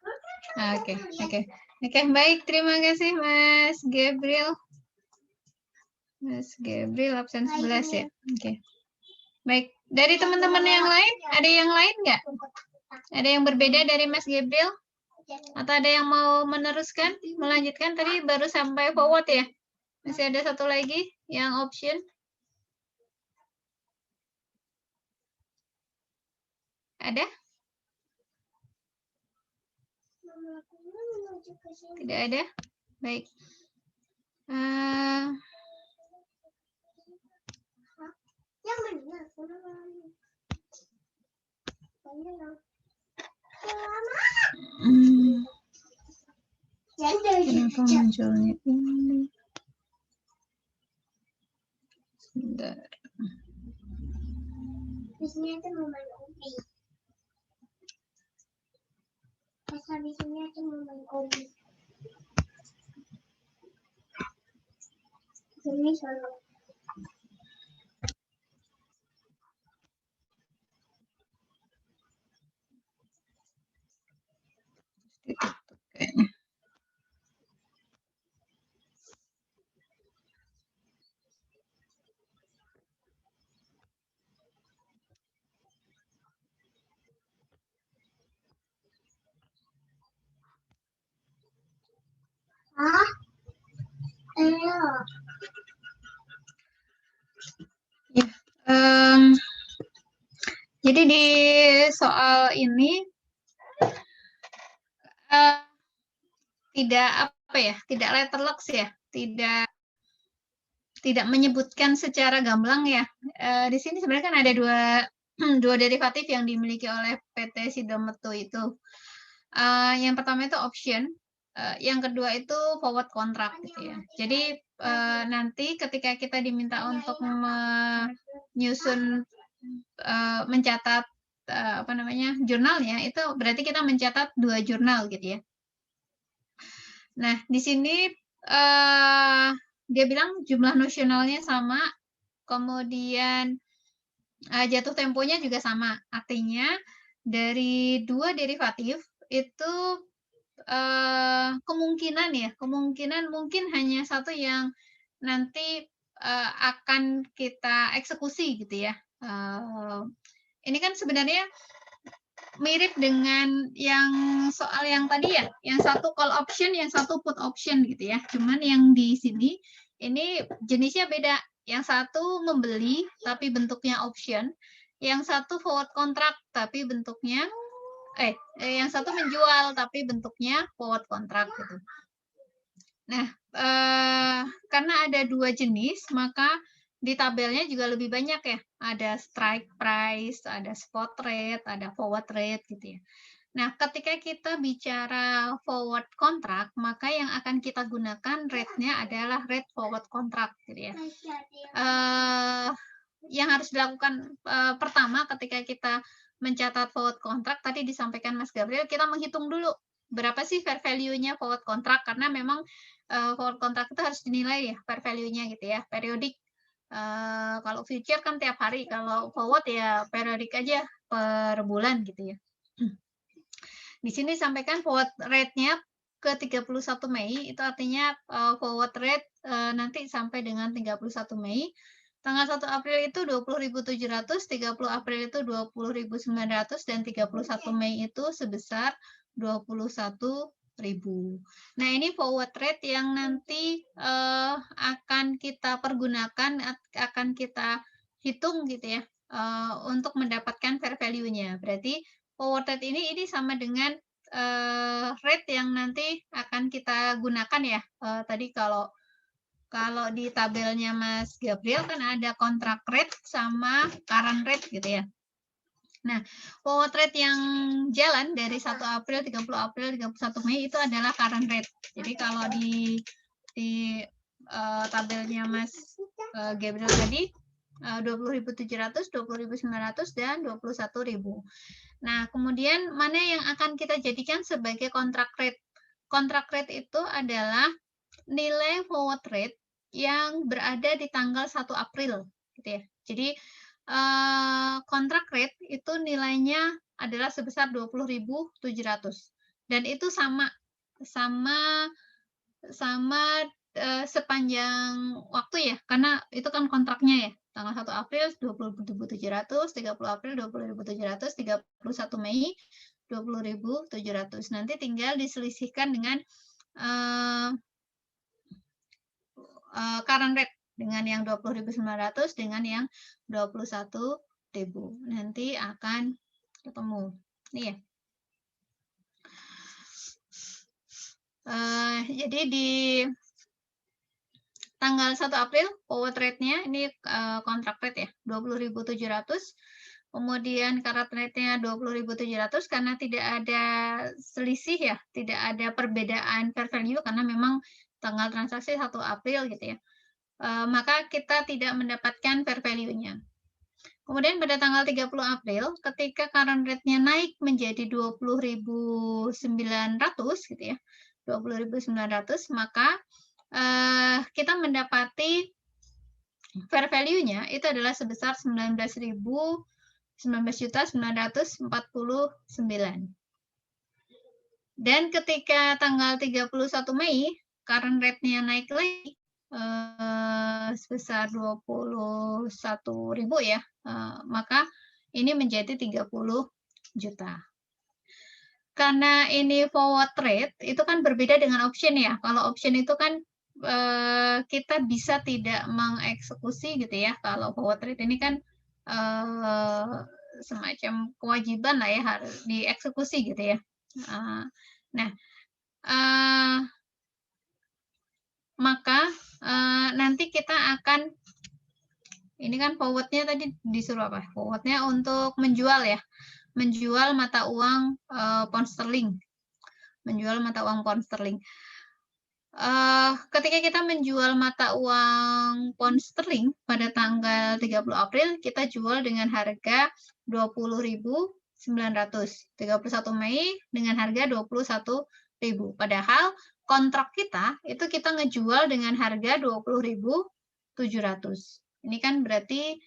A: Oke, baik. Terima kasih, Mas Gabriel. Mas Gabriel absen 11 ya. Oke. Baik. Dari teman-teman yang lain, ada yang lain nggak? Ada yang berbeda dari Mas Gabriel? Atau ada yang mau meneruskan, melanjutkan? Tadi baru sampai forward ya? Masih ada satu lagi yang option. Ada? Tidak ada? Baik. Kenapa munculnya ini? Sebentar. Kayaknya. Ya, jadi di soal ini tidak apa ya, tidak letterbox ya, tidak menyebutkan secara gamblang ya. Di sini sebenarnya kan ada dua derivatif yang dimiliki oleh PT Sidometo itu. Yang pertama itu option, yang kedua itu forward contract gitu ya. Jadi nanti ketika kita diminta untuk menyusun mencatat jurnalnya, itu berarti kita mencatat 2 jurnal gitu ya. Nah, di sini dia bilang jumlah nosionalnya sama, kemudian jatuh temponya juga sama. Artinya dari 2 derivatif itu kemungkinan mungkin hanya satu yang nanti akan kita eksekusi gitu ya. Ini kan sebenarnya mirip dengan yang soal yang tadi ya, yang satu call option, yang satu put option gitu ya. Cuman yang di sini ini jenisnya beda. Yang satu membeli tapi bentuknya option, yang satu forward contract tapi bentuknya yang satu menjual tapi bentuknya forward contract gitu. Nah, karena ada 2 jenis, maka di tabelnya juga lebih banyak ya. Ada strike price, ada spot rate, ada forward rate gitu ya. Nah, ketika kita bicara forward contract, maka yang akan kita gunakan rate-nya adalah rate forward contract gitu ya. Yang harus dilakukan pertama ketika kita mencatat forward contract, tadi disampaikan Mas Gabriel, kita menghitung dulu berapa sih fair value-nya forward contract, karena memang forward contract itu harus dinilai ya fair value-nya gitu ya, periodik. Kalau future kan tiap hari, kalau forward ya periodik aja per bulan gitu ya. Di sini sampaikan forward rate-nya ke 31 Mei, itu artinya forward rate nanti sampai dengan 31 Mei. Tanggal 1 April itu 20.700, 30 April itu 20.900, dan 31 Mei itu sebesar 21.000. Nah, ini forward rate yang nanti akan kita pergunakan, akan kita hitung gitu ya, untuk mendapatkan fair value-nya. Berarti forward rate ini sama dengan rate yang nanti akan kita gunakan ya. Tadi kalau di tabelnya Mas Gabriel kan ada kontrak rate sama current rate gitu ya. Nah, forward rate yang jalan dari 1 April, 30 April, 31 Mei itu adalah current rate. Jadi kalau di tabelnya Mas Gabriel tadi 20.700, 20.900 dan 21.000. Nah, kemudian mana yang akan kita jadikan sebagai kontrak rate? Kontrak rate itu adalah nilai forward rate yang berada di tanggal 1 April gitu ya. Jadi kontrak rate itu nilainya adalah sebesar 20.700 dan itu sama sepanjang waktu ya, karena itu kan kontraknya ya, tanggal 1 April 20.700, 30 April 20.700, 31 Mei 20.700. Nanti tinggal diselisihkan dengan current rate dengan yang 20.900 dengan yang 21.000. Nanti akan ketemu. Ini ya. Jadi di tanggal 1 April forward rate-nya ini kontrak rate ya 20.700. Kemudian current rate-nya 20.700 karena tidak ada selisih ya, tidak ada perbedaan fair value karena memang tanggal transaksi 1 April gitu ya. Maka kita tidak mendapatkan fair value-nya. Kemudian pada tanggal 30 April, ketika current rate-nya naik menjadi 20.900 gitu ya, 20.900, maka kita mendapati fair value-nya itu adalah sebesar 19.949. Dan ketika tanggal 31 Mei, current rate-nya naik lagi sebesar 21.000 ya, maka ini menjadi 30 juta. Karena ini forward rate itu kan berbeda dengan option ya. Kalau option itu kan kita bisa tidak mengeksekusi gitu ya. Kalau forward rate ini kan semacam kewajiban lah ya, harus dieksekusi gitu ya. Nah, maka nanti kita akan, ini kan forward-nya tadi disuruh apa? Forward-nya untuk menjual ya, menjual mata uang pound sterling, menjual mata uang pound sterling. Ketika kita menjual mata uang pound sterling pada tanggal 30 April, kita jual dengan harga 20.900. 31 Mei dengan harga 21.000. Padahal kontrak kita itu kita ngejual dengan harga 20.700. Ini kan berarti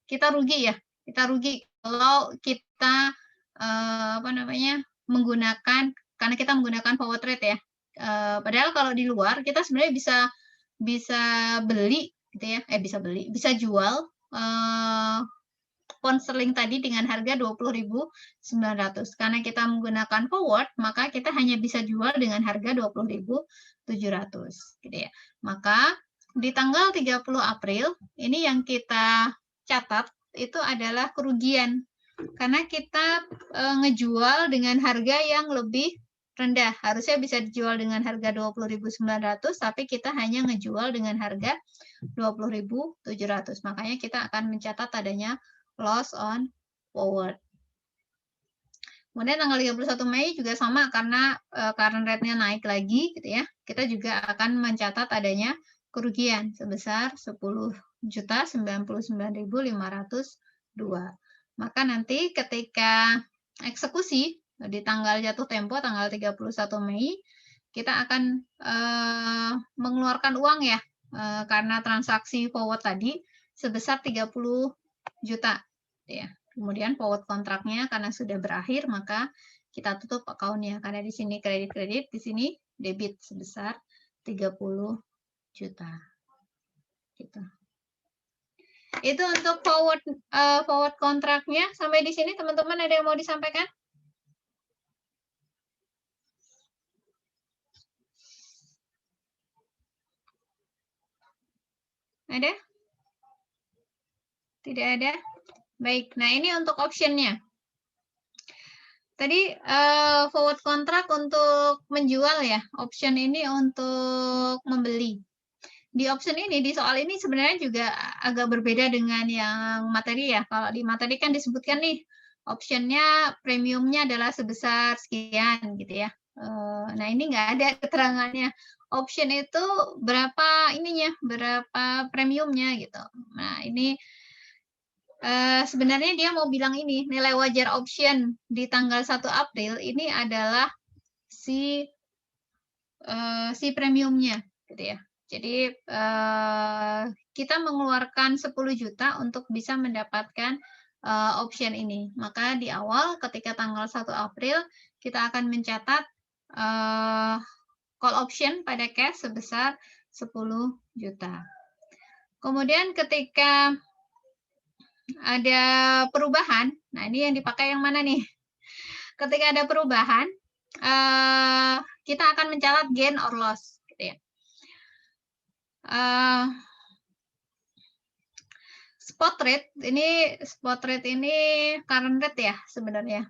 A: kita rugi ya. Kita rugi kalau kita menggunakan, karena kita menggunakan forward rate ya. Padahal kalau di luar kita sebenarnya bisa beli gitu ya. Bisa jual pound sterling tadi dengan harga 20.900. Karena kita menggunakan forward, maka kita hanya bisa jual dengan harga 20.700 gitu ya. Maka di tanggal 30 April ini yang kita catat itu adalah kerugian. Karena kita ngejual dengan harga yang lebih rendah. Harusnya bisa dijual dengan harga 20.900, tapi kita hanya ngejual dengan harga 20.700. Makanya kita akan mencatat adanya loss on forward. Kemudian tanggal 31 Mei juga sama, karena current rate-nya naik lagi gitu ya. Kita juga akan mencatat adanya kerugian sebesar 10.099.502. Maka nanti ketika eksekusi di tanggal jatuh tempo tanggal 31 Mei, kita akan mengeluarkan uang ya, karena transaksi forward tadi sebesar 30 juta ya. Kemudian forward kontraknya karena sudah berakhir, maka kita tutup account-nya, karena di sini kredit, di sini debit sebesar 30 juta. Gitu. Itu untuk forward kontraknya. Sampai di sini teman-teman ada yang mau disampaikan? Ada? Tidak ada? Baik, nah ini untuk optionnya. Tadi forward kontrak untuk menjual ya, option ini untuk membeli. Di option ini, di soal ini sebenarnya juga agak berbeda dengan yang materi ya. Kalau di materi kan disebutkan nih, optionnya premiumnya adalah sebesar sekian gitu ya. Nah ini nggak ada keterangannya. Option itu berapa ininya, berapa premiumnya gitu. Nah ini sebenarnya dia mau bilang ini, nilai wajar option di tanggal 1 April ini adalah si premiumnya gitu ya. Jadi kita mengeluarkan 10 juta untuk bisa mendapatkan option ini. Maka di awal ketika tanggal 1 April kita akan mencatat call option pada cash sebesar 10 juta. Kemudian ketika ada perubahan, nah ini yang dipakai yang mana nih? Ketika ada perubahan, kita akan mencatat gain or loss gitu ya. Spot rate ini current rate ya sebenarnya.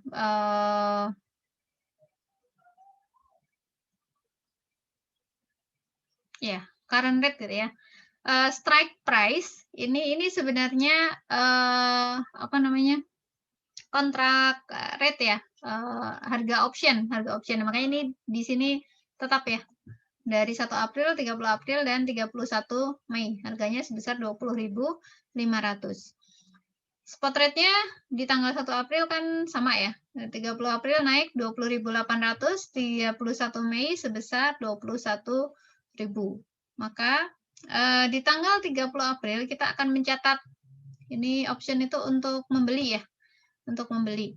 A: Ya, current rate gitu ya. Strike price ini sebenarnya apa namanya? Kontrak rate ya. Harga option. Makanya ini di sini tetap ya. Dari 1 April, 30 April, dan 31 Mei. Harganya sebesar 20.500. Spot rate-nya di tanggal 1 April kan sama ya. 30 April naik 20.800, 31 Mei sebesar 21.000. Maka di tanggal 30 April kita akan mencatat ini option itu untuk membeli ya. Untuk membeli.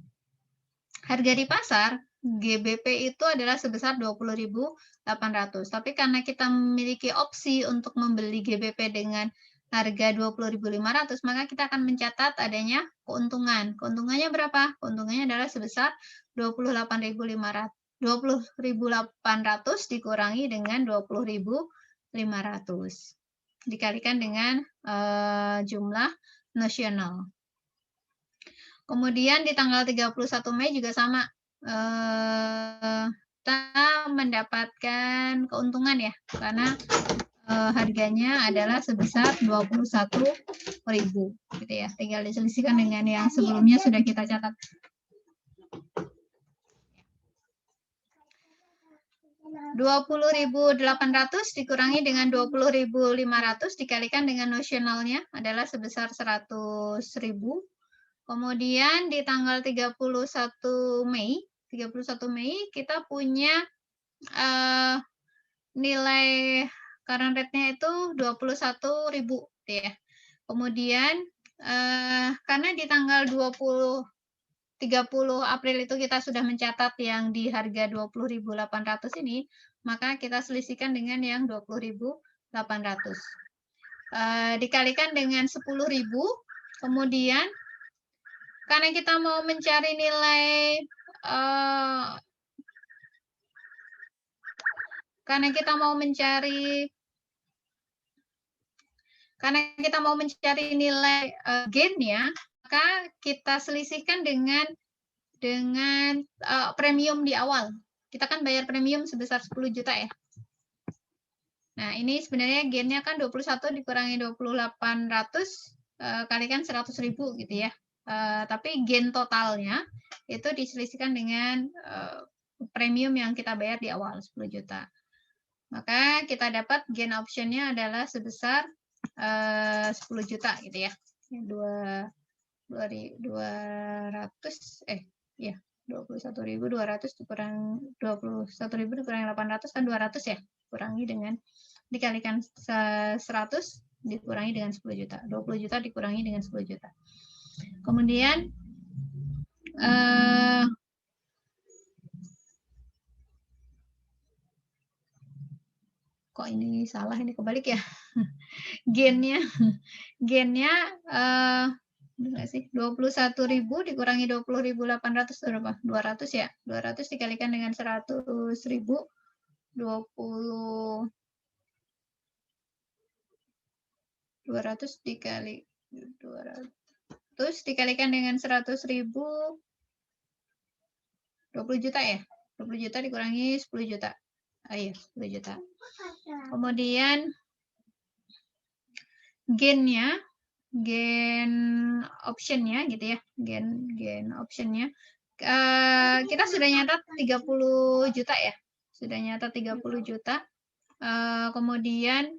A: Harga di pasar GBP itu adalah sebesar 20.800. Tapi karena kita memiliki opsi untuk membeli GBP dengan harga 20.500, maka kita akan mencatat adanya keuntungan. Keuntungannya berapa? Keuntungannya adalah sebesar 28.500. 20.800 dikurangi dengan 20.500. Dikalikan dengan jumlah nasional. Kemudian di tanggal 31 Mei juga sama. Kita mendapatkan keuntungan ya, karena harganya adalah sebesar 21.000 gitu ya. Tinggal diselisihkan dengan yang sebelumnya sudah kita catat. $20.800 dikurangi dengan 20.500 dikalikan dengan nosionalnya adalah sebesar 100.000. Kemudian di tanggal 31 Mei kita punya nilai current rate-nya itu 21.000 ya. Kemudian karena di tanggal 30 April itu kita sudah mencatat yang di harga 20.800 ini, maka kita selisihkan dengan yang 20.800. Dikalikan dengan 10.000, kemudian karena kita mau mencari nilai nilai gain-nya, maka kita selisihkan dengan premium di awal. Kita kan bayar premium sebesar 10 juta ya. Nah, ini sebenarnya gain-nya kan 21 dikurangi 2.800 kalikan 100.000 gitu ya. Tapi gain totalnya itu diselisihkan dengan premium yang kita bayar di awal 10 juta. Maka kita dapat gain option-nya adalah sebesar 10 juta gitu ya. 21.200 dikurang 21.000 dikurangi 800 kan 200 ya. Kurangi dengan dikalikan 100 dikurangi dengan 10 juta. 20 juta dikurangi dengan 10 juta. Kemudian kok ini salah, ini kebalik ya. Gain-nya enggak sih? 21.000 dikurangi 20.800 berapa? 200 ya. 200 dikalikan dengan 100.000 200 dikalikan dengan 100.000 20 juta ya? 20 juta dikurangi 10 juta. Iya, 10 juta. Kemudian gain-nya, gain option-nya gitu ya. Gain option-nya. Kita sudah nyatat 30 juta ya. Sudah nyatat 30 juta. Kemudian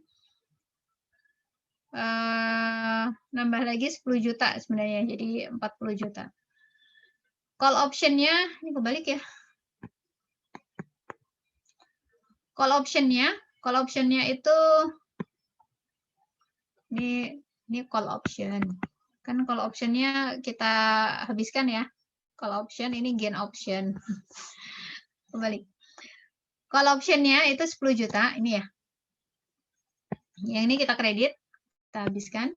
A: nambah lagi 10 juta sebenarnya, jadi 40 juta. Call option-nya, ini kebalik ya. Call option-nya itu ini call option. Kan call option-nya kita habiskan ya. Call option, ini gain option. Kebalik. Call option-nya itu 10 juta, ini ya. Yang ini kita kredit, kita habiskan.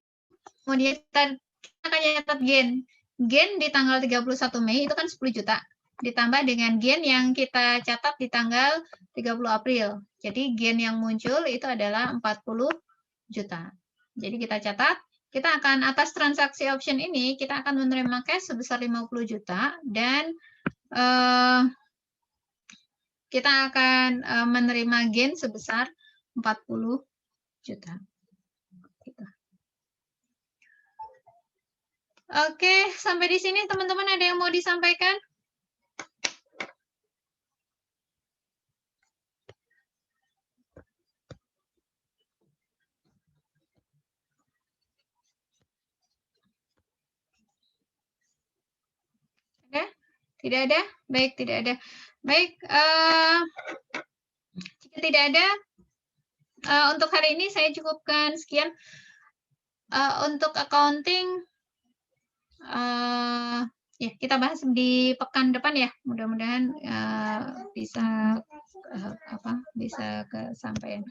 A: Kemudian kita akan nyatat gain. Gain di tanggal 31 Mei itu kan 10 juta. Ditambah dengan gain yang kita catat di tanggal 30 April. Jadi gain yang muncul itu adalah 40 juta. Jadi kita catat, kita akan atas transaksi option ini, kita akan menerima cash sebesar 50 juta. Dan kita akan menerima gain sebesar 40 juta. Oke, sampai di sini teman-teman ada yang mau disampaikan? Ada? Tidak ada? Baik, tidak ada. Baik, jika tidak ada, untuk hari ini saya cukupkan sekian. Untuk accounting, ya kita bahas di pekan depan ya. Mudah-mudahan bisa bisa kesampaian.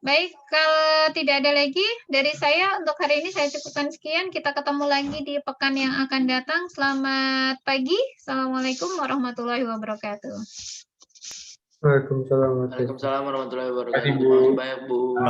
A: Baik, kalau tidak ada lagi dari saya untuk hari ini saya cukupkan sekian. Kita ketemu lagi di pekan yang akan datang. Selamat pagi. Assalamualaikum warahmatullahi wabarakatuh.
B: Waalaikumsalam.
D: Waalaikumsalam warahmatullahi wabarakatuh.
B: Terima kasih, Bu.
D: Terima kasih banyak, Bu.